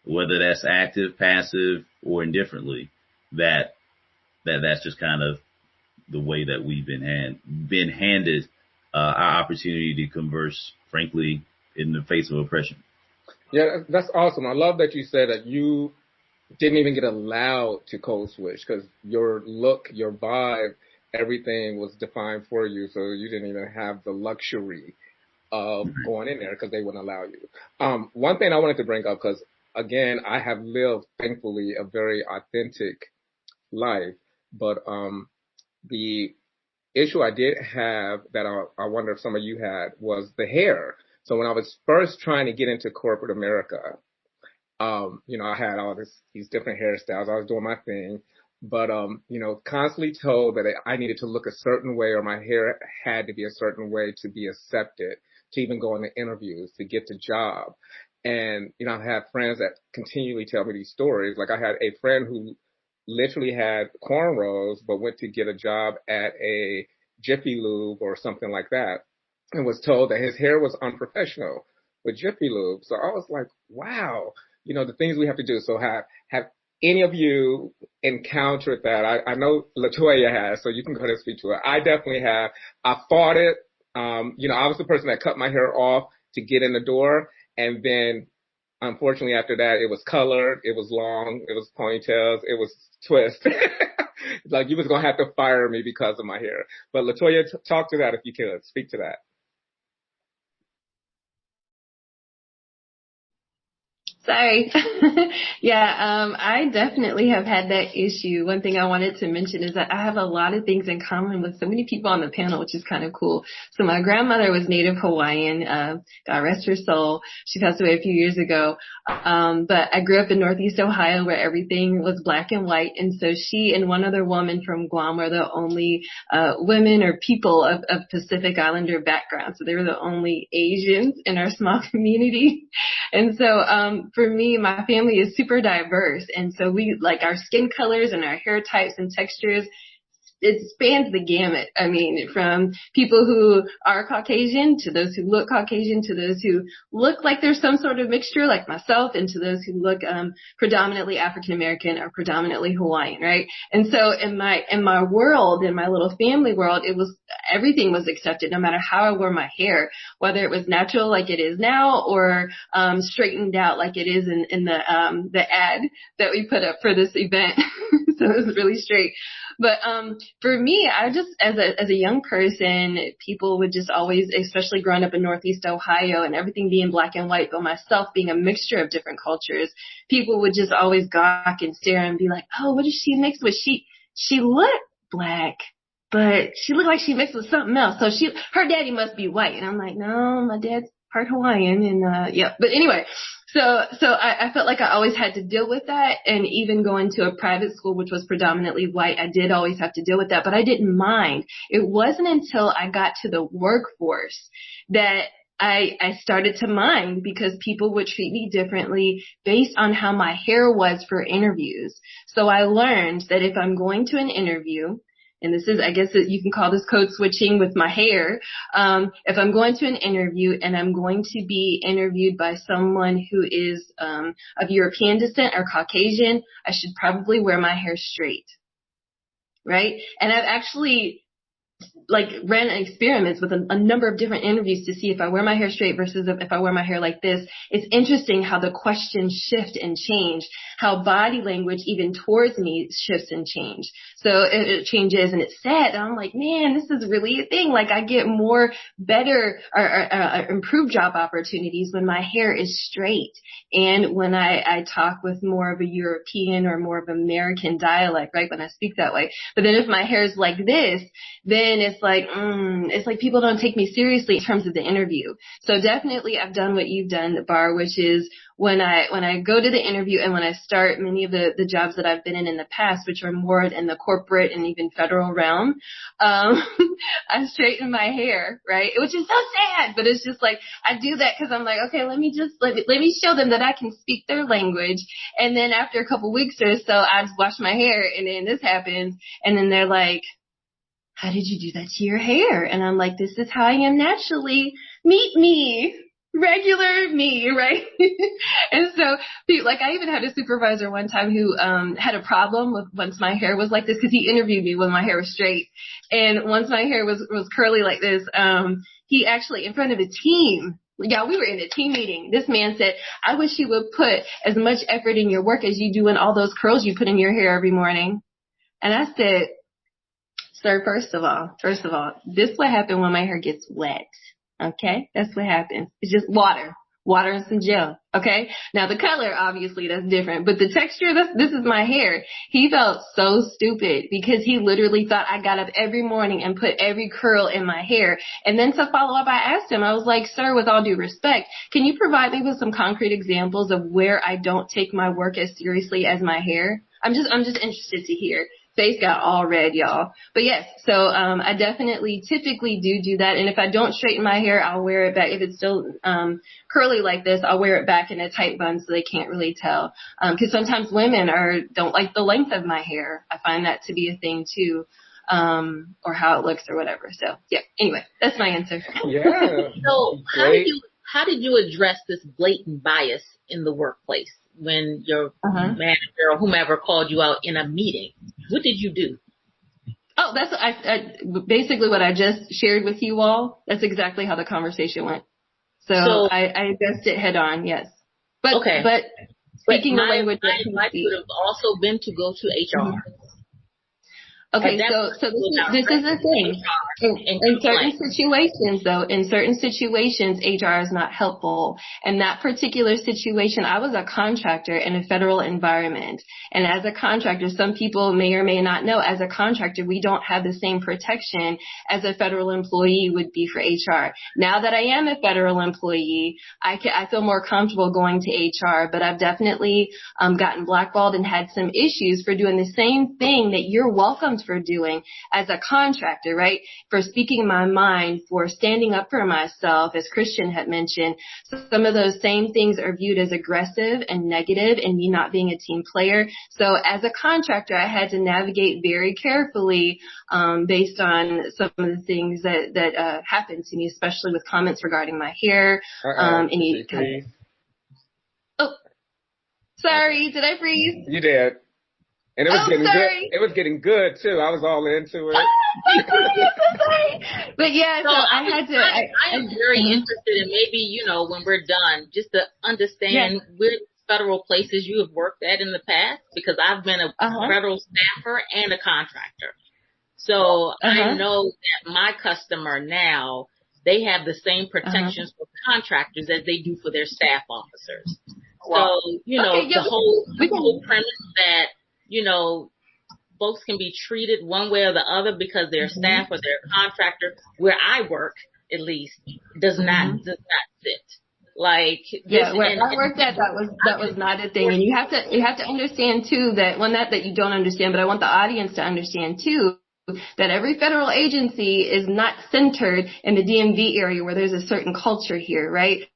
whether that's active, passive, or indifferently. That's just kind of the way that we've been handed our opportunity to converse, frankly, in the face of oppression.
Yeah, that's awesome. I love that you said that you didn't even get allowed to code switch because your look, your vibe, everything was defined for you. So you didn't even have the luxury of going in there because they wouldn't allow you. One thing I wanted to bring up, because again, I have lived, thankfully, a very authentic life, but the issue I did have that I wonder if some of you had was the hair. So when I was first trying to get into corporate America, I had all these different hairstyles. I was doing my thing, but, constantly told that I needed to look a certain way or my hair had to be a certain way to be accepted, to even go into interviews, to get the job. And, I've had friends that continually tell me these stories. Like I had a friend who literally had cornrows, but went to get a job at a Jiffy Lube or something like that, and was told that his hair was unprofessional with Jiffy Lube. So I was like, wow, the things we have to do. So have any of you encountered that? I know LaToya has, so you can go ahead and speak to it. I definitely have. I fought it. I was the person that cut my hair off to get in the door. And then unfortunately after that, it was colored, it was long, it was ponytails, it was twist. Like you was going to have to fire me because of my hair. But LaToya, talk to that if you could. Speak to that.
Sorry. Yeah, I definitely have had that issue. One thing I wanted to mention is that I have a lot of things in common with so many people on the panel, which is kind of cool. So my grandmother was Native Hawaiian, God rest her soul. She passed away a few years ago. But I grew up in Northeast Ohio where everything was black and white. And so she and one other woman from Guam were the only women or people of Pacific Islander background. So they were the only Asians in our small community. And so for me, my family is super diverse. And so we like our skin colors and our hair types and textures it spans the gamut. I mean, from people who are Caucasian to those who look Caucasian to those who look like there's some sort of mixture like myself and to those who look predominantly African American or predominantly Hawaiian, right? And so in my world, in my little family world, everything was accepted no matter how I wore my hair, whether it was natural like it is now or straightened out like it is in the ad that we put up for this event. So it was really straight. But for me, I just as a young person, people would just always, especially growing up in Northeast Ohio and everything being black and white, but myself being a mixture of different cultures, people would just always gawk and stare and be like, "Oh, what is she mixed with? She looked black, but she looked like she mixed with something else. So her daddy must be white." And I'm like, "No, my dad's part Hawaiian." And yeah, but anyway. So I felt like I always had to deal with that. And even going to a private school, which was predominantly white, I did always have to deal with that, but I didn't mind. It wasn't until I got to the workforce that I started to mind, because people would treat me differently based on how my hair was for interviews. So I learned that if I'm going to an interview, and this is, I guess you can call this code switching with my hair. If I'm going to an interview and I'm going to be interviewed by someone who is of European descent or Caucasian, I should probably wear my hair straight, right? And I've actually ran experiments with a number of different interviews to see if I wear my hair straight versus if I wear my hair like this. It's interesting how the questions shift and change, how body language even towards me shifts and change. So it changes, and it's sad. And I'm like, man, this is really a thing. Like, I get more better or improved job opportunities when my hair is straight. And when I talk with more of a European or more of American dialect, right, when I speak that way. But then if my hair is like this, then it's like people don't take me seriously in terms of the interview. So definitely I've done what you've done, Bar, which is when I go to the interview and when I start many of the jobs that I've been in the past, which are more in the corporate and even federal realm, I straighten my hair, right? Which is so sad, but it's just like, I do that because I'm like, okay, let me show them that I can speak their language. And then after a couple weeks or so, I just wash my hair, and then this happens, and then they're like, "How did you do that to your hair?" And I'm like, "This is how I am naturally. Meet me. Regular me," right? And so, I even had a supervisor one time who had a problem with once my hair was like this, because he interviewed me when my hair was straight. And once my hair was curly like this, he actually, in front of a team, yeah, we were in a team meeting. This man said, "I wish you would put as much effort in your work as you do in all those curls you put in your hair every morning." And I said, "Sir, first of all, this is what happens when my hair gets wet. Okay? That's what happens. It's just water and some gel. Okay? Now the color, obviously, that's different, but the texture, this is my hair." He felt so stupid because he literally thought I got up every morning and put every curl in my hair. And then to follow up, I asked him, I was like, "Sir, with all due respect, can you provide me with some concrete examples of where I don't take my work as seriously as my hair? I'm just interested to hear." Face got all red, y'all. But yes, so I definitely typically do that. And if I don't straighten my hair, I'll wear it back. If it's still curly like this, I'll wear it back in a tight bun so they can't really tell. Because sometimes women don't like the length of my hair. I find that to be a thing too, or how it looks or whatever. So yeah. Anyway, that's my answer.
Yeah.
So how did you address this blatant bias in the workplace when your manager or whomever called you out in a meeting? What did you do?
Oh, that's basically what I just shared with you all. That's exactly how the conversation went. So I addressed it head on, yes. But speaking the language,
my advice would have also been to go to HR.
Okay, so this is the thing. In certain situations, HR is not helpful. In that particular situation, I was a contractor in a federal environment. And as a contractor, some people may or may not know, as a contractor, we don't have the same protection as a federal employee would be for HR. Now that I am a federal employee, I feel more comfortable going to HR, but I've definitely gotten blackballed and had some issues for doing the same thing that you're welcomed for doing as a contractor, right? For speaking my mind, for standing up for myself, as Christian had mentioned. Some of those same things are viewed as aggressive and negative and me not being a team player. So as a contractor, I had to navigate very carefully, based on some of the things that happened to me, especially with comments regarding my hair, any kind of, oh, sorry, did I freeze?
You did. And it was getting
sorry.
good. It was getting good too. I was all into it.
Sorry. But yeah, so I had to.
I am very interested in maybe, when we're done, just to understand which federal places you have worked at in the past, because I've been a federal staffer and a contractor. So I know that my customer now, they have the same protections for contractors as they do for their staff officers. Wow. So, the whole premise that, folks can be treated one way or the other because they're staff or they're a contractor, where I work, at least, does not fit. Like,
where I worked at, that was not a thing. And you have to understand too that that you don't understand, but I want the audience to understand too, that every federal agency is not centered in the DMV area where there's a certain culture here, right?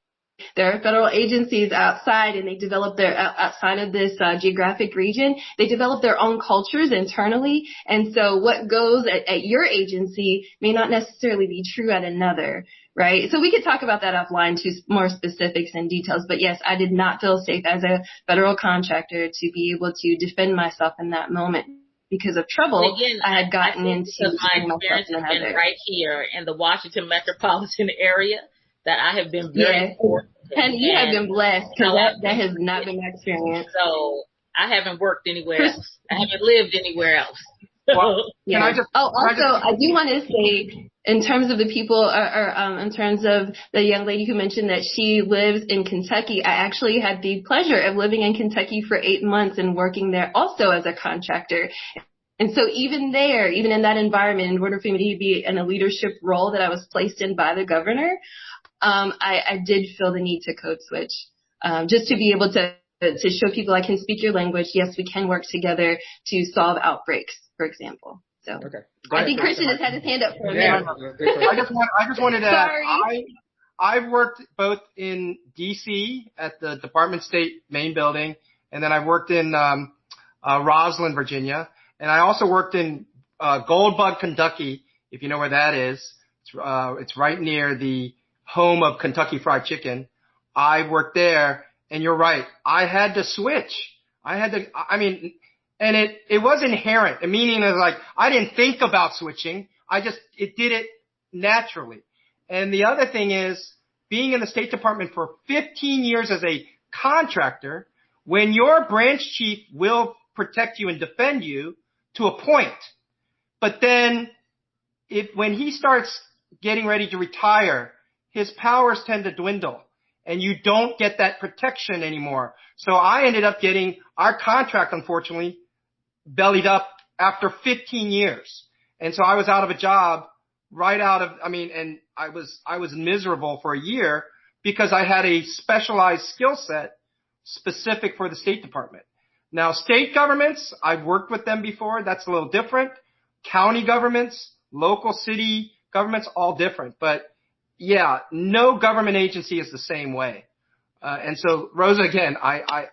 There are federal agencies outside, and they develop outside of this geographic region, they develop their own cultures internally. And so what goes at your agency may not necessarily be true at another, right? So we could talk about that offline to more specifics and details. But yes, I did not feel safe as a federal contractor to be able to defend myself in that moment because of trouble I had gotten into.
My experience has been right here in the Washington metropolitan area. That I have been very fortunate.
And you have been blessed, because that has not been my experience.
So I haven't worked anywhere else. I haven't lived anywhere else.
Also, I do want to say, in terms of the people, in terms of the young lady who mentioned that she lives in Kentucky, I actually had the pleasure of living in Kentucky for 8 months and working there also as a contractor. And so even in that environment, in order for me to be in a leadership role that I was placed in by the governor, I did feel the need to code switch, just to be able to show people I can speak your language. Yes, we can work together to solve outbreaks, for example. So I think Christian has had his hand up for a minute.
I just wanted to add, I've worked both in D.C. at the Department of State main building, and then I've worked in Roslyn, Virginia, and I also worked in Goldbug, Kentucky, if you know where that is. It's right near the home of Kentucky Fried Chicken. I worked there, and you're right. I had to switch. And it was inherent. The meaning is like, I didn't think about switching. It did it naturally. And the other thing is, being in the State Department for 15 years as a contractor, when your branch chief will protect you and defend you to a point, but then when he starts getting ready to retire, his powers tend to dwindle, and you don't get that protection anymore. So I ended up getting our contract, unfortunately, bellied up after 15 years. And so I was out of a job and I was miserable for a year because I had a specialized skill set specific for the State Department. Now, state governments, I've worked with them before. That's a little different. County governments, local city governments, all different. But yeah, no government agency is the same way. And so, Rosa, again, I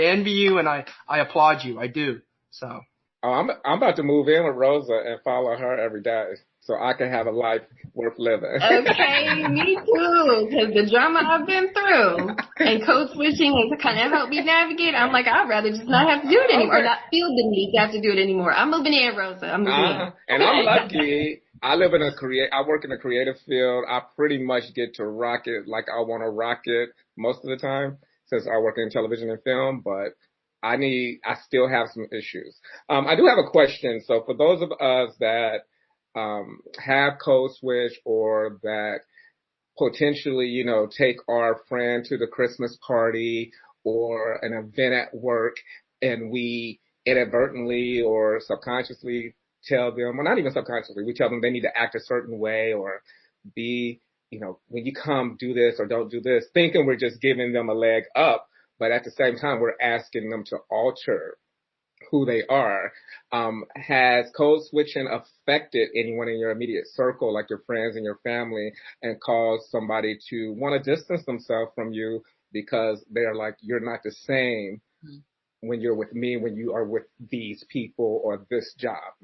envy you and I applaud you. I do. So.
Oh, I'm about to move in with Rosa and follow her every day so I can have a life worth living.
Okay, me too, because the drama I've been through and code switching has kind of helped me navigate. I'm like, I'd rather just not have to do it anymore, or not feel the need to have to do it anymore. I'm moving in, Rosa. I'm moving in.
And I'm lucky. I work in a creative field. I pretty much get to rock it like I want to rock it most of the time, since I work in television and film, but I still have some issues. I do have a question. So for those of us that have code switch, or that potentially, take our friend to the Christmas party or an event at work, and we inadvertently or subconsciously tell them, well, not even subconsciously, we tell them they need to act a certain way or be, when you come, do this or don't do this, thinking we're just giving them a leg up. But at the same time, we're asking them to alter who they are. Has code switching affected anyone in your immediate circle, like your friends and your family, and caused somebody to want to distance themselves from you because they're like, you're not the same when you're with me, when you are with these people or this job?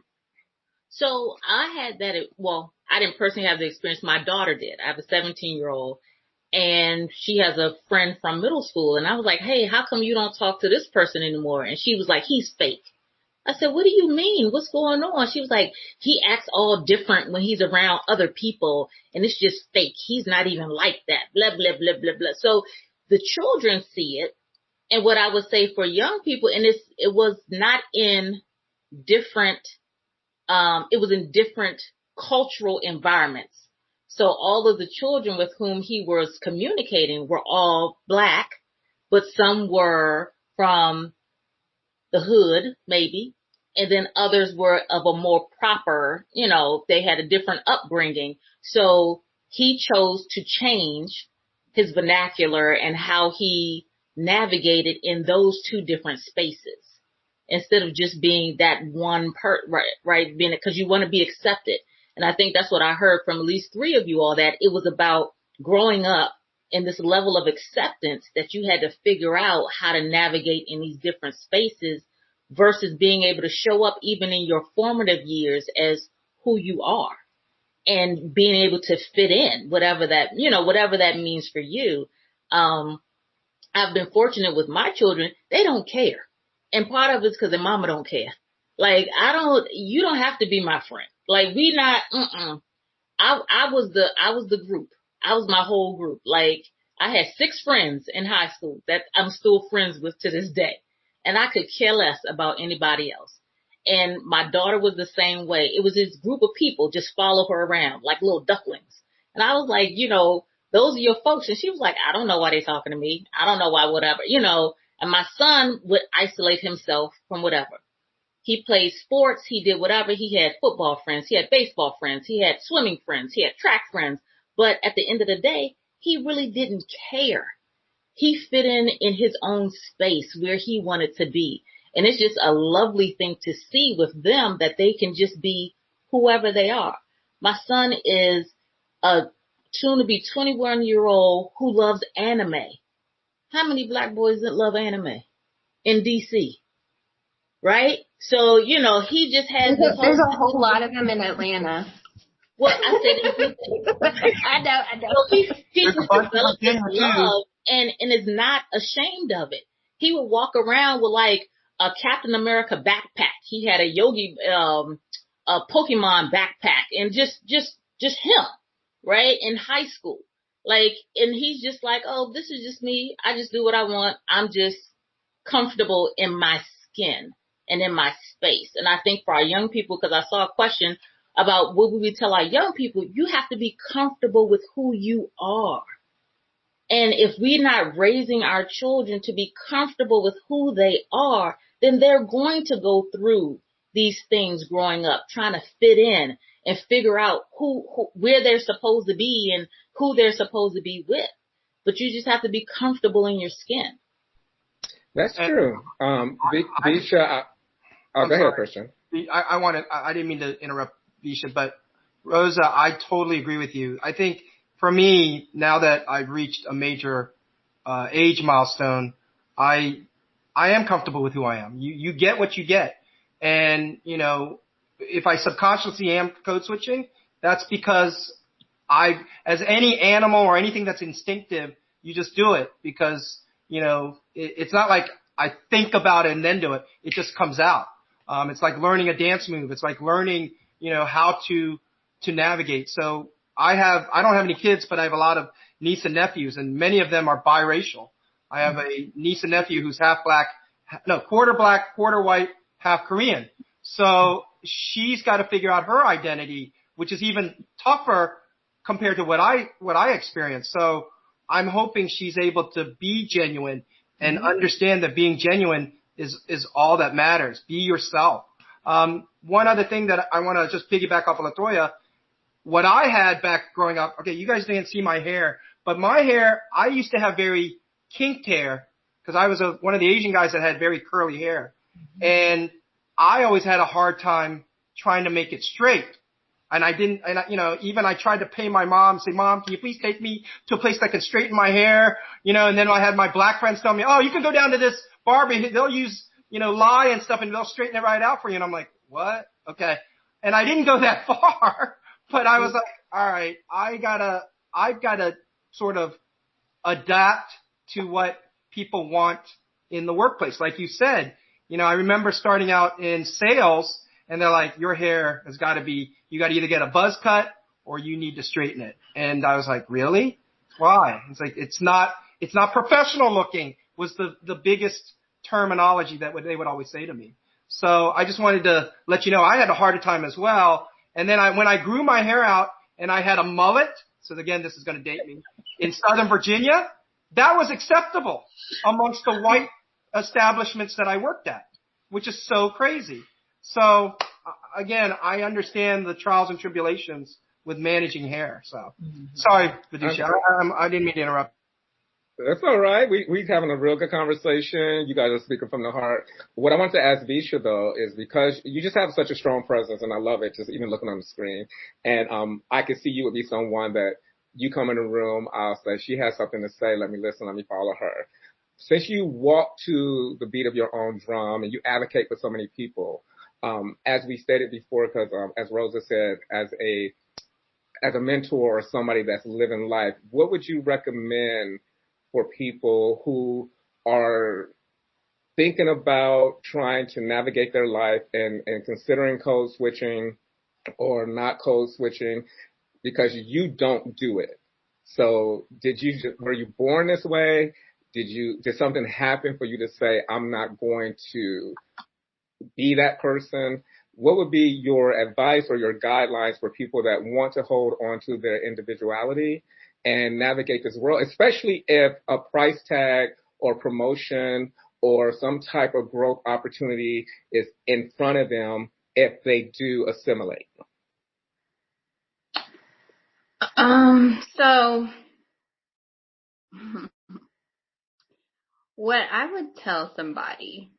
So I had that, well, I didn't personally have the experience. My daughter did. I have a 17-year-old and she has a friend from middle school. And I was like, hey, how come you don't talk to this person anymore? And she was like, he's fake. I said, what do you mean? What's going on? She was like, he acts all different when he's around other people and it's just fake. He's not even like that, blah, blah, blah, blah, blah. So the children see it. And what I would say for young people, and it was not in different, it was in different cultural environments. So all of the children with whom he was communicating were all Black, but some were from the hood, maybe, and then others were of a more proper, they had a different upbringing. So he chose to change his vernacular and how he navigated in those two different spaces instead of just being that one right, being, because you want to be accepted. And I think that's what I heard from at least three of you all, that it was about growing up in this level of acceptance that you had to figure out how to navigate in these different spaces versus being able to show up even in your formative years as who you are and being able to fit in, whatever that means for you. I've been fortunate with my children. They don't care. And part of it's because their mama don't care. Like, you don't have to be my friend. Like, we not, I was the group. I was my whole group. Like, I had 6 friends in high school that I'm still friends with to this day. And I could care less about anybody else. And my daughter was the same way. It was this group of people just follow her around like little ducklings. And I was like, those are your folks. And she was like, I don't know why they're talking to me. I don't know why, whatever, and my son would isolate himself from whatever. He played sports. He did whatever. He had football friends. He had baseball friends. He had swimming friends. He had track friends. But at the end of the day, he really didn't care. He fit in his own space where he wanted to be. And it's just a lovely thing to see with them that they can just be whoever they are. My son is a soon to be 21-year-old who loves anime. How many Black boys that love anime in DC? Right? So, he just has this
There's a whole lot of them in Atlanta.
Well, I said,
I know.
So he just developed this love and is not ashamed of it. He would walk around with like a Captain America backpack. He had a Yogi, a Pokemon backpack, and just him, right? In high school. Like, and he's just like, oh, this is just me. I just do what I want. I'm just comfortable in my skin and in my space. And I think for our young people, because I saw a question about what would we tell our young people, you have to be comfortable with who you are. And if we're not raising our children to be comfortable with who they are, then they're going to go through these things growing up, trying to fit in and figure out where they're supposed to be and who they're supposed to be with. But you just have to be comfortable in your skin.
That's true. Visha, go ahead, Christian.
I didn't mean to interrupt Visha, but Rosa, I totally agree with you. I think for me, now that I've reached a major age milestone, I am comfortable with who I am. You get what you get. And, if I subconsciously am code switching, that's because as any animal or anything that's instinctive, you just do it because, it's not like I think about it and then do it. It just comes out. It's like learning a dance move. It's like learning, how to navigate. So I don't have any kids, but I have a lot of niece and nephews, and many of them are biracial. I have a niece and nephew who's quarter black, quarter white, half Korean. So she's got to figure out her identity, which is even tougher compared to what I experienced. So I'm hoping she's able to be genuine and understand that being genuine is all that matters. Be yourself. One other thing that I want to just piggyback off of LaToya, what I had back growing up, okay, you guys didn't see my hair, but my hair, I used to have very kinked hair because I was one of the Asian guys that had very curly hair. And I always had a hard time trying to make it straight. And even I tried to pay my mom, say, Mom, can you please take me to a place that can straighten my hair? And then I had my black friends tell me, oh, you can go down to this barber. They'll use, lye and stuff and they'll straighten it right out for you. And I'm like, what? Okay. And I didn't go that far, but I was like, all right, I've gotta sort of adapt to what people want in the workplace. Like you said, I remember starting out in sales and they're like, your hair has got to be, you got to either get a buzz cut or you need to straighten it. And I was like, really? Why? It's like, it's not professional looking was the biggest terminology that they would always say to me. So I just wanted to let you know I had a harder time as well. And then when I grew my hair out and I had a mullet, so again, this is going to date me, in Southern Virginia, that was acceptable amongst the white establishments that I worked at, which is so crazy. So again, I understand the trials and tribulations with managing hair. So sorry, Vidusha, I didn't mean to interrupt.
That's all right. We're having a real good conversation. You guys are speaking from the heart. What I want to ask Visha, though, is because you just have such a strong presence, and I love it, just even looking on the screen. And I can see you would be someone that you come in a room, I'll say, she has something to say, let me listen, let me follow her. Since you walk to the beat of your own drum and you advocate for so many people, as we stated before, because as Rosa said, as a mentor or somebody that's living life, what would you recommend for people who are thinking about trying to navigate their life and considering code switching or not code switching, because you don't do it? So were you born this way? Did something happen for you to say, I'm not going to be that person? What would be your advice or your guidelines for people that want to hold on to their individuality and navigate this world, especially if a price tag or promotion or some type of growth opportunity is in front of them if they do assimilate?
So what I would tell somebody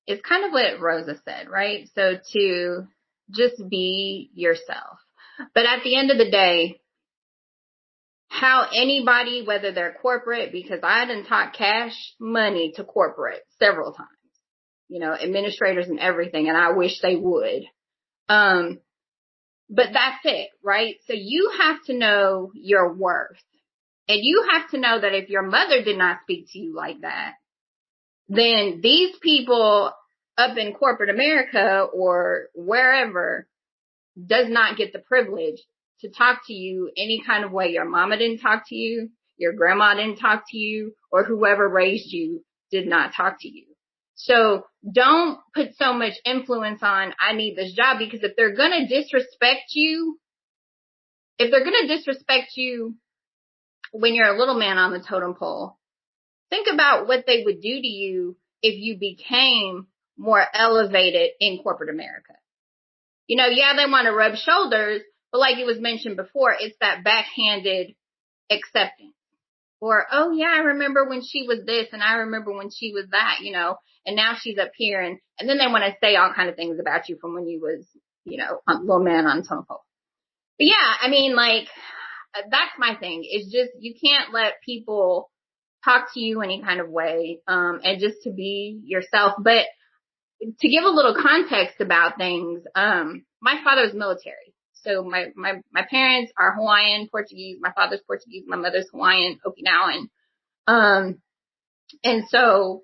is kind of what Rosa said, right? So to just be yourself. But at the end of the day, how anybody, whether they're corporate, because I done taught cash money to corporate several times, administrators and everything, and I wish they would. But that's it, right? So you have to know your worth. And you have to know that if your mother did not speak to you like that, then these people up in corporate America or wherever does not get the privilege to talk to you any kind of way. Your mama didn't talk to you, your grandma didn't talk to you, or whoever raised you did not talk to you. So don't put so much influence on, I need this job, because if they're going to disrespect you when you're a little man on the totem pole, think about what they would do to you if you became more elevated in corporate America. Yeah, they want to rub shoulders, but like it was mentioned before, it's that backhanded acceptance. Or, oh yeah, I remember when she was this and I remember when she was that, and now she's up here, and then they want to say all kind of things about you from when you was, a little man on totem pole. But yeah, I mean, like, that's my thing. It's just, you can't let people talk to you any kind of way, and just to be yourself. But to give a little context about things, my father was military. So my parents are Hawaiian, Portuguese. My father's Portuguese. My mother's Hawaiian, Okinawan. And so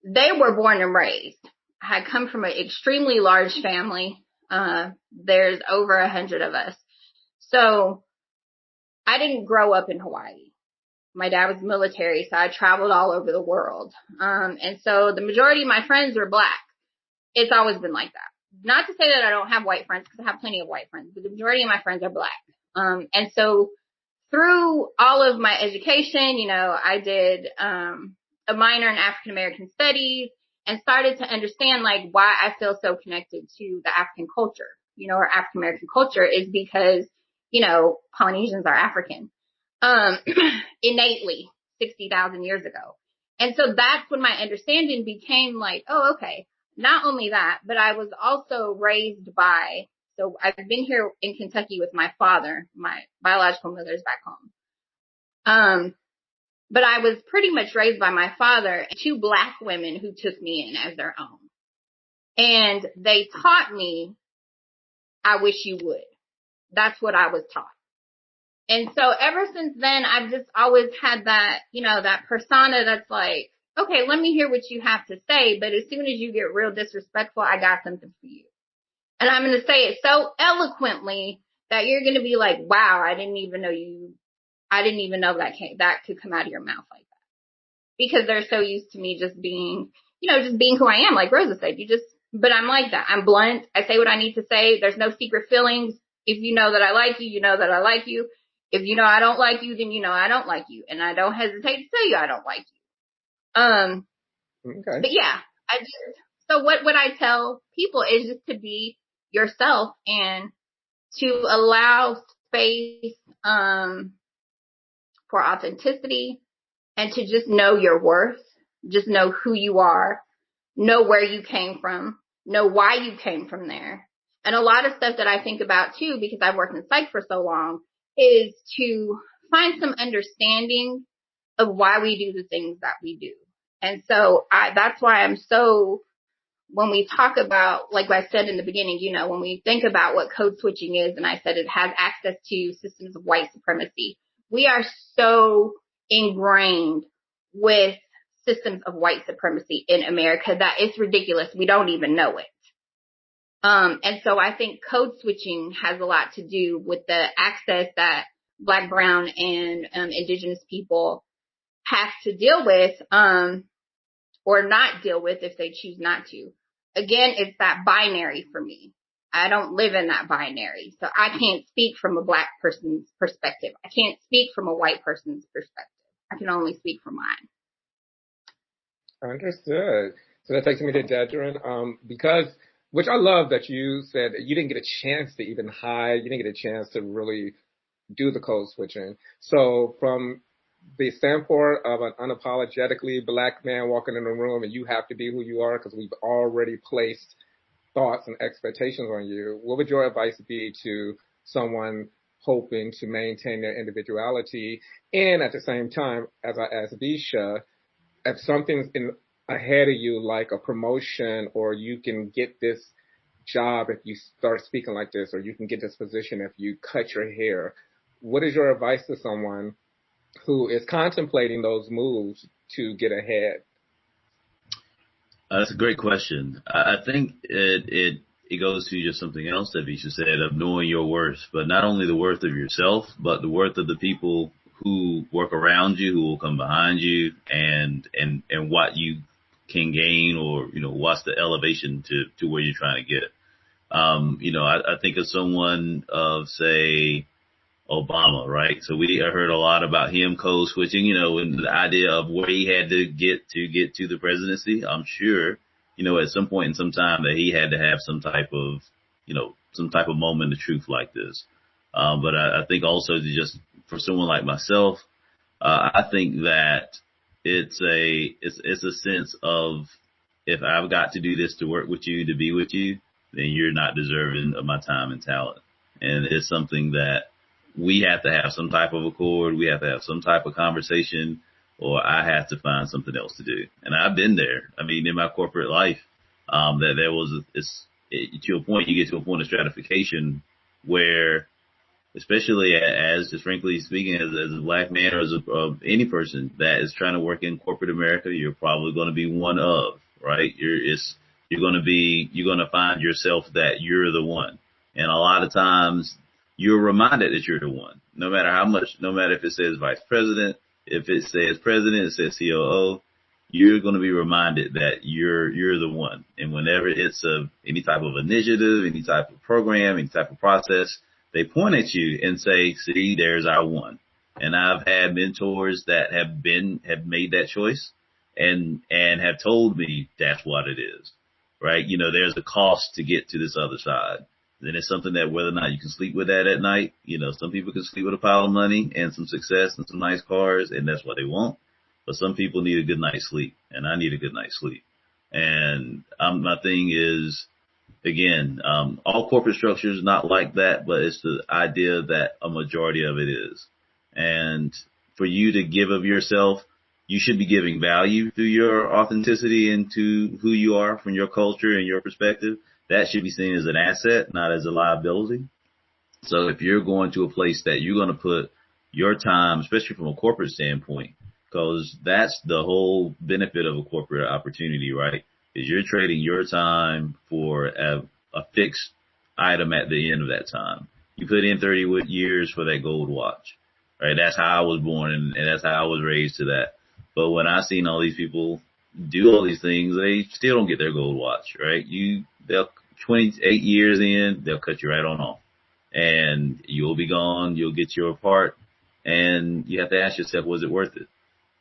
they were born and raised. I had come from an extremely large family. There's over 100 of us. So I didn't grow up in Hawaii. My dad was military, so I traveled all over the world. And so the majority of my friends were black. It's always been like that. Not to say that I don't have white friends, because I have plenty of white friends, but the majority of my friends are black. And so through all of my education, I did a minor in African American studies and started to understand like why I feel so connected to the African culture, or African American culture, is because, Polynesians are African, innately 60,000 years ago. And so that's when my understanding became like, oh, okay. Not only that, but I was also raised by, so I've been here in Kentucky with my father, my biological mother's back home. But I was pretty much raised by my father and two black women who took me in as their own. And they taught me, I wish you would. That's what I was taught. And so ever since then, I've just always had that, that persona that's like, okay, let me hear what you have to say. But as soon as you get real disrespectful, I got something for you. And I'm going to say it so eloquently that you're going to be like, wow, I didn't even know that could come out of your mouth like that. Because they're so used to me just being, just being who I am. Like Rosa said, but I'm like that. I'm blunt. I say what I need to say. There's no secret feelings. If you know that I like you, you know that I like you. If you know I don't like you, then you know I don't like you. And I don't hesitate to tell you I don't like you.
Okay.
But yeah, so what I tell people is just to be yourself and to allow space, for authenticity and to just know your worth, just know who you are, know where you came from, know why you came from there. And a lot of stuff that I think about too, because I've worked in psych for so long, is to find some understanding of why we do the things that we do. And so that's why when we talk about, like I said in the beginning, when we think about what code switching is, and I said it has access to systems of white supremacy, we are so ingrained with systems of white supremacy in America that it's ridiculous. We don't even know it. And so I think code switching has a lot to do with the access that Black, Brown, and indigenous people have to deal with, or not deal with if they choose not to. Again, it's that binary for me. I don't live in that binary. So I can't speak from a Black person's perspective. I can't speak from a white person's perspective. I can only speak from mine.
Understood. So that takes me to Diasporan, which I love that you said that you didn't get a chance to even hide. You didn't get a chance to really do the code switching. So from the standpoint of an unapologetically Black man walking in a room and you have to be who you are because we've already placed thoughts and expectations on you, what would your advice be to someone hoping to maintain their individuality? And at the same time, as I asked Visha, if something's ahead of you, like a promotion, or you can get this job if you start speaking like this, or you can get this position if you cut your hair, what is your advice to someone who is contemplating those moves to get ahead?
That's a great question. I think it goes to just something else that Visha said, of knowing your worth, but not only the worth of yourself, but the worth of the people who work around you, who will come behind you, and what you can gain, or, what's the elevation to where you're trying to get. I think of someone of, say, Obama, right? So we heard a lot about him code switching, and the idea of where he had to get to the presidency. I'm sure, at some point in some time that he had to have some type of moment of truth like this. But I think also just for someone like myself, I think that it's a sense of, if I've got to do this to work with you, to be with you, then you're not deserving of my time and talent. And it's something that we have to have some type of accord. We have to have some type of conversation, or I have to find something else to do. And I've been there. I mean, in my corporate life, that there was to a point, you get to a point of stratification where, especially as, just frankly speaking, as a Black man, or as any person that is trying to work in corporate America, you're probably going to be one of, right? You're going to find yourself that you're the one. And a lot of times you're reminded that you're the one, no matter if it says vice president, if it says president, it says COO, you're going to be reminded that you're the one. And whenever it's any type of initiative, any type of program, any type of process, they point at you and say, see, there's our one. And I've had mentors that have made that choice and have told me that's what it is, right? There's a cost to get to this other side. Then it's something that whether or not you can sleep with that at night, some people can sleep with a pile of money and some success and some nice cars, and that's what they want. But but some people need a good night's sleep, and I need a good night's sleep. And my thing is, again, all corporate structure is not like that, but it's the idea that a majority of it is. And for you to give of yourself, you should be giving value through your authenticity and to who you are from your culture and your perspective. That should be seen as an asset, not as a liability. So if you're going to a place that you're going to put your time, especially from a corporate standpoint, because that's the whole benefit of a corporate opportunity, right? Is you're trading your time for a fixed item at the end of that time. You put in 30 years for that gold watch, right? That's how I was born, and that's how I was raised to that. But when I seen all these people do all these things, they still don't get their gold watch, right? They'll 28 years in, they'll cut you right on off, and you'll be gone. You'll get your part, and you have to ask yourself, was it worth it?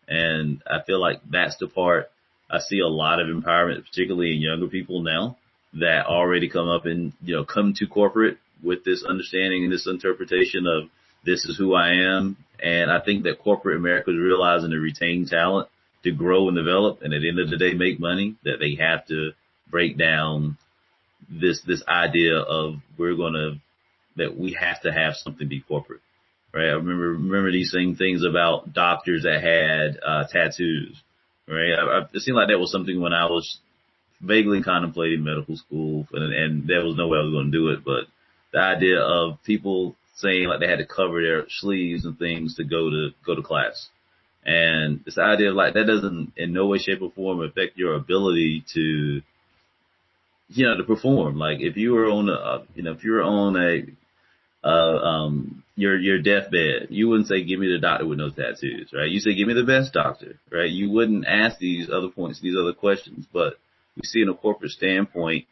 And I feel like that's the part I see a lot of empowerment, particularly in younger people now, that already come up and, come to corporate with this understanding and this interpretation of this is who I am. And I think that corporate America is realizing to retain talent, to grow and develop, and at the end of the day, make money, that they have to break down this idea of that we have to have something be corporate, right? I remember these same things about doctors that had tattoos, right? It seemed like that was something when I was vaguely contemplating medical school, and there was no way I was going to do it. But the idea of people saying like they had to cover their sleeves and things to go to class, and this idea of like that doesn't in no way, shape, or form affect your ability to to perform. Like if you were on your deathbed, you wouldn't say, give me the doctor with no tattoos, right? You say, give me the best doctor, right? You wouldn't ask these other points, these other questions. But we see in a corporate standpoint,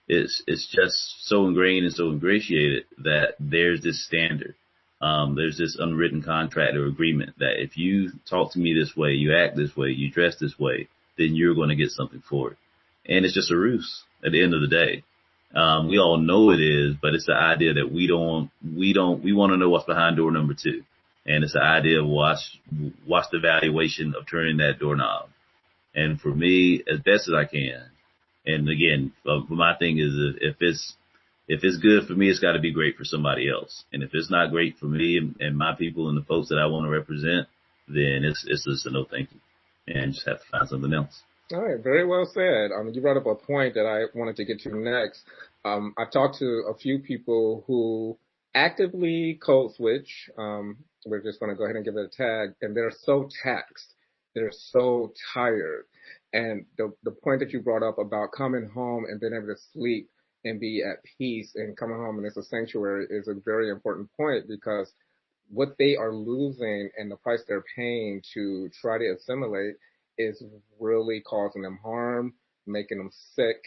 it's just so ingrained and so ingratiated that there's this standard. There's this unwritten contract or agreement that if you talk to me this way, you act this way, you dress this way, then you're going to get something for it. And it's just a ruse at the end of the day. We all know it is, but it's the idea that we want to know what's behind door number 2. And it's the idea of watch the valuation of turning that doorknob. And for me, as best as I can. And again, my thing is if it's good for me, it's got to be great for somebody else. And if it's not great for me and my people and the folks that I want to represent, then it's just a no thank you. And just have to find something else.
All right, very well said. You brought up a point that I wanted to get to next. I've talked to a few people who actively code switch. We're just going to go ahead and give it a tag, and they're so taxed. They're so tired. And the point that you brought up about coming home and being able to sleep and be at peace and coming home and it's a sanctuary is a very important point, because what they are losing and the price they're paying to try to assimilate is really causing them harm, making them sick,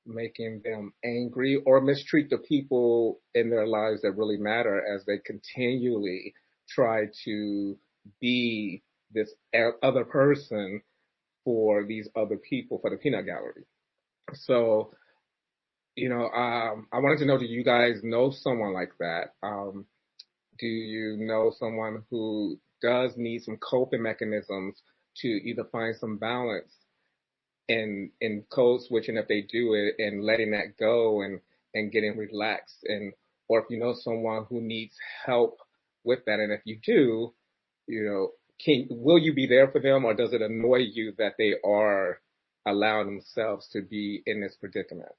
making them angry, or mistreat the people in their lives that really matter as they continually try to be this other person for these other people, for the peanut gallery. So, I wanted to know, do you guys know someone like that? Do you know someone who does need some coping mechanisms to either find some balance in code switching if they do it, and letting that go and getting relaxed, or if you know someone who needs help with that, and if you do, will you be there for them, or does it annoy you that they are allowing themselves to be in this predicament?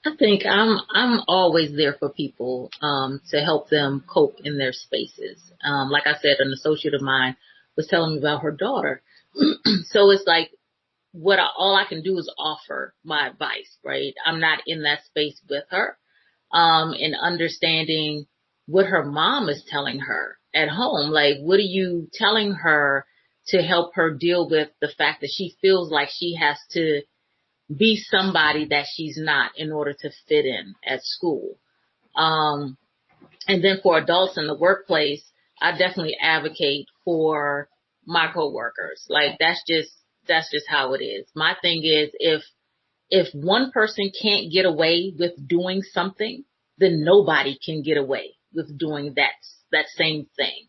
I think I'm always there for people to help them cope in their spaces. Like I said, an associate of mine was telling me about her daughter. So it's like all I can do is offer my advice, right? I'm not in that space with her, and understanding what her mom is telling her at home. Like, what are you telling her to help her deal with the fact that she feels like she has to be somebody that she's not in order to fit in at school. And then for adults in the workplace, I definitely advocate for my coworkers. Like that's just how it is. My thing is if one person can't get away with doing something, then nobody can get away with doing that same thing.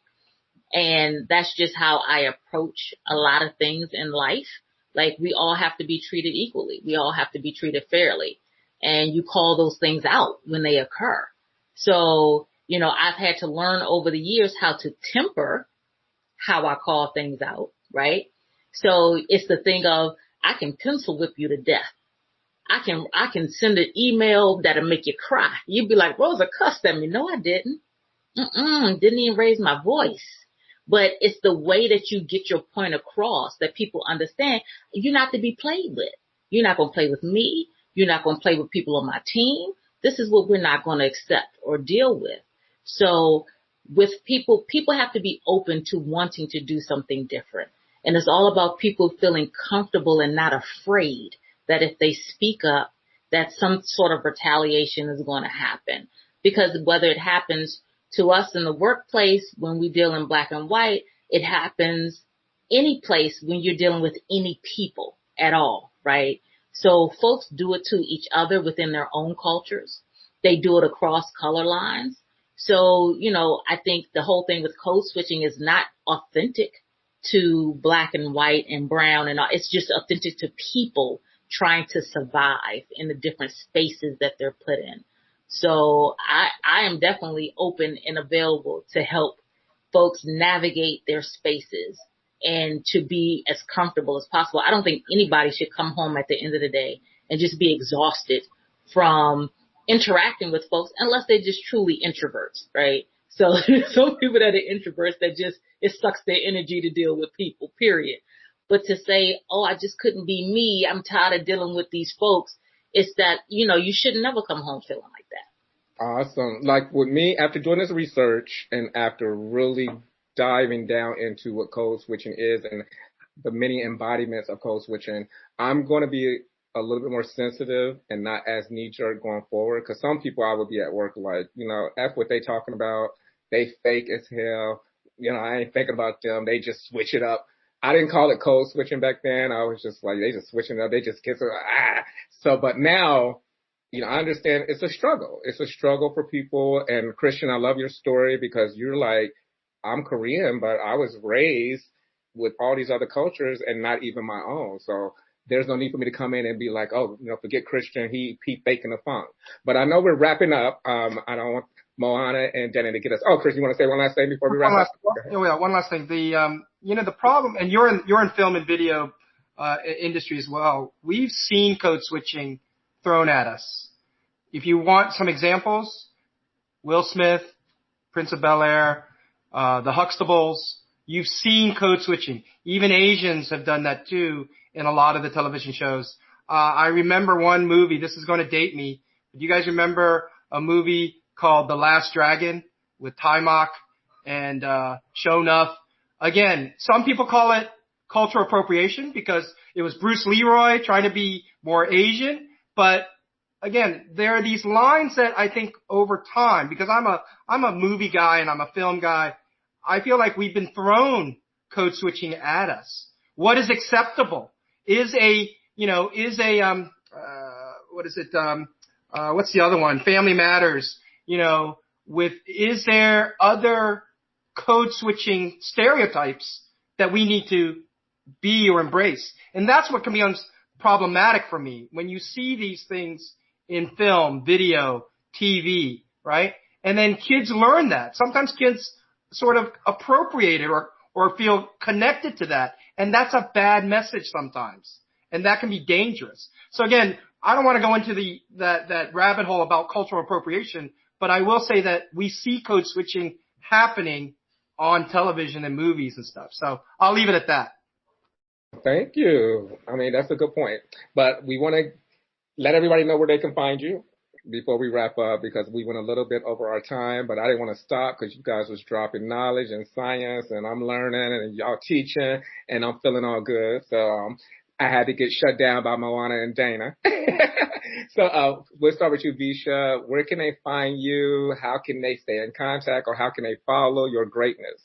And that's just how I approach a lot of things in life. Like, we all have to be treated equally. We all have to be treated fairly. And you call those things out when they occur. So, I've had to learn over the years how to temper how I call things out, right? So it's the thing of, I can pencil whip you to death. I can send an email that'll make you cry. You'd be like, Rosa cussed at me. No, I didn't. Didn't even raise my voice. But it's the way that you get your point across that people understand you're not to be played with. You're not going to play with me. You're not going to play with people on my team. This is what we're not going to accept or deal with. So with people have to be open to wanting to do something different. And it's all about people feeling comfortable and not afraid that if they speak up, that some sort of retaliation is going to happen. Because whether it happens to us in the workplace when we deal in black and white, it happens any place when you're dealing with any people at all, right? So folks do it to each other within their own cultures. They do it across color lines. So, I think the whole thing with code switching is not authentic to black and white and brown and all. It's just authentic to people trying to survive in the different spaces that they're put in. So I am definitely open and available to help folks navigate their spaces and to be as comfortable as possible. I don't think anybody should come home at the end of the day and just be exhausted from interacting with folks unless they're just truly introverts, right? So some people that are introverts that just, it sucks their energy to deal with people, period. But to say, oh, I just couldn't be me, I'm tired of dealing with these folks, it's that, you should never come home feeling like that.
Awesome. Like with me, after doing this research and after really diving down into what code switching is and the many embodiments of code switching, I'm going to be a little bit more sensitive and not as knee-jerk going forward. Because some people I would be at work like, F what they talking about. They fake as hell. I ain't thinking about them. They just switch it up. I didn't call it code switching back then. I was just like, they just switching it up. They just kiss it. So, but now, I understand it's a struggle. It's a struggle for people. And Christian, I love your story because you're like, I'm Korean, but I was raised with all these other cultures and not even my own. So there's no need for me to come in and be like, oh, forget Christian. He faking the funk. But I know we're wrapping up. I don't want Moana and Jenny to get us. Oh, Chris, you want to say one last thing before we wrap up?
One last thing. The problem, and you're in film and video industry as well. We've seen code switching thrown at us. If you want some examples, Will Smith, Prince of Bel-Air, the Huxtables, you've seen code switching. Even Asians have done that too in a lot of the television shows. I remember one movie, this is going to date me, but do you guys remember a movie called The Last Dragon with Taimak and Shonuff? Again, some people call it cultural appropriation because it was Bruce Leroy trying to be more Asian, but again, there are these lines that I think over time, because I'm a movie guy and I'm a film guy, I feel like we've been thrown code switching at us. What is acceptable? What's the other one? Family Matters, is there other code switching stereotypes that we need to be or embrace? And that's what can be problematic for me when you see these things in film, video, TV, right? And then kids learn that. Sometimes kids sort of appropriate it or feel connected to that. And that's a bad message sometimes. And that can be dangerous. So again, I don't want to go into that rabbit hole about cultural appropriation, but I will say that we see code switching happening on television and movies and stuff. So I'll leave it at that.
Thank you. I mean, that's a good point. But we want to let everybody know where they can find you before we wrap up because we went a little bit over our time, but I didn't want to stop because you guys was dropping knowledge and science and I'm learning and y'all teaching and I'm feeling all good. So I had to get shut down by Moana and Dana. So we'll start with you, Visha. Where can they find you? How can they stay in contact or how can they follow your greatness?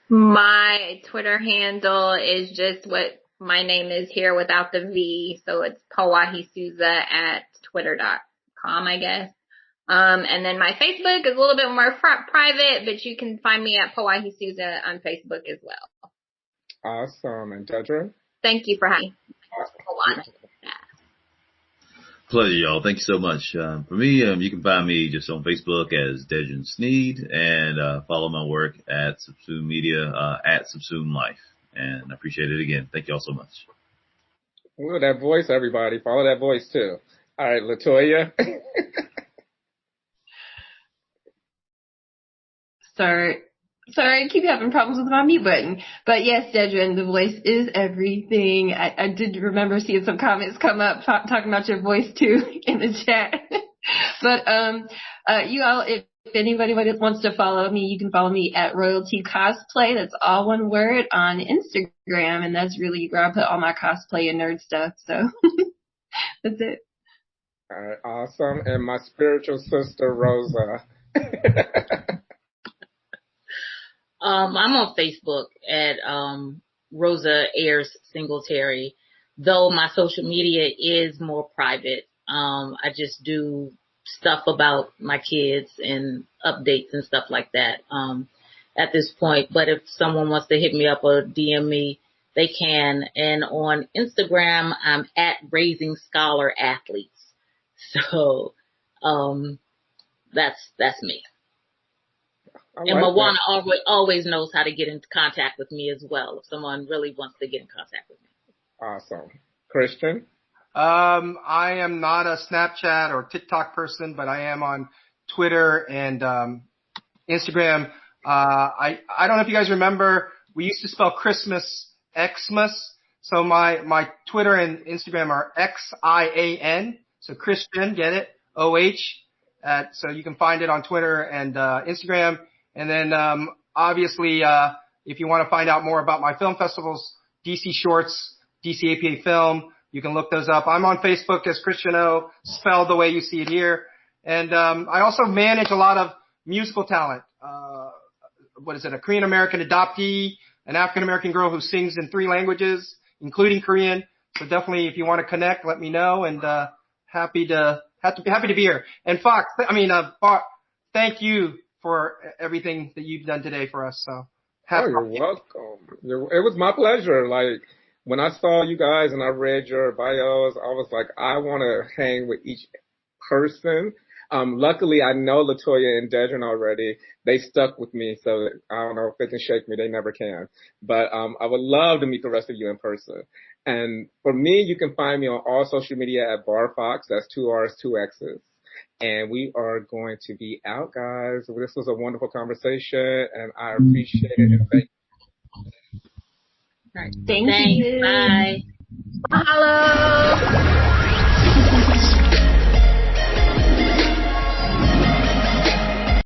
My Twitter handle is just what my name is here without the V. So it's Pawahisuza at twitter.com, I guess. And then my Facebook is a little bit more private, but you can find me at Pauahi Souza on Facebook as well.
Awesome. And Dedra?
Thank you for having me.
Pleasure, y'all. Thank you so much. For me, you can find me just on Facebook as Dedra Sneed and follow my work at Subsume Media, at Subsume Life. And I appreciate it again. Thank you all so much.
Ooh, that voice, everybody. Follow that voice, too. All right, LaToya.
Sorry, I keep having problems with my mute button. But yes, Dedra, the voice is everything. I did remember seeing some comments come up talking about your voice too in the chat. But you all, if anybody wants to follow me, you can follow me at Royalty Cosplay. That's all one word on Instagram, and that's really where I put all my cosplay and nerd stuff. So that's it.
All right, awesome. And my spiritual sister, Rosa.
I'm on Facebook at Rosa Ayers Singletary, though my social media is more private. I just do stuff about my kids and updates and stuff like that at this point. But if someone wants to hit me up or DM me, they can. And on Instagram, I'm at Raising Scholar Athletes. So that's me. And Moana always knows how to get into contact with me as well if someone really wants to get in contact with me.
Awesome. Christian?
I am not a Snapchat or TikTok person, but I am on Twitter and Instagram. I don't know if you guys remember, we used to spell Christmas Xmas. So my Twitter and Instagram are XIAN. So Christian, get it? OH. So you can find it on Twitter and Instagram. And then obviously, if you want to find out more about my film festivals, DC Shorts, DC APA Film, you can look those up. I'm on Facebook as Christian O, spelled the way you see it here. And I also manage a lot of musical talent. A Korean American adoptee, an African American girl who sings in 3 languages, including Korean. So definitely, if you want to connect, let me know. And happy to be here. And Fox, Bart, thank you for everything that you've done today for us. So,
you're welcome. It was my pleasure. Like, when I saw you guys and I read your bios, I was like, I want to hang with each person. Luckily, I know LaToya and Dedra already. They stuck with me, so I don't know if they can shake me. They never can. But I would love to meet the rest of you in person. And for me, you can find me on all social media at BarFox. That's 2 R's, 2 X's. And we are going to be out, guys. This was a wonderful conversation, and I appreciate it. And thank you.
All right.
Thank you.
Bye.
Hello.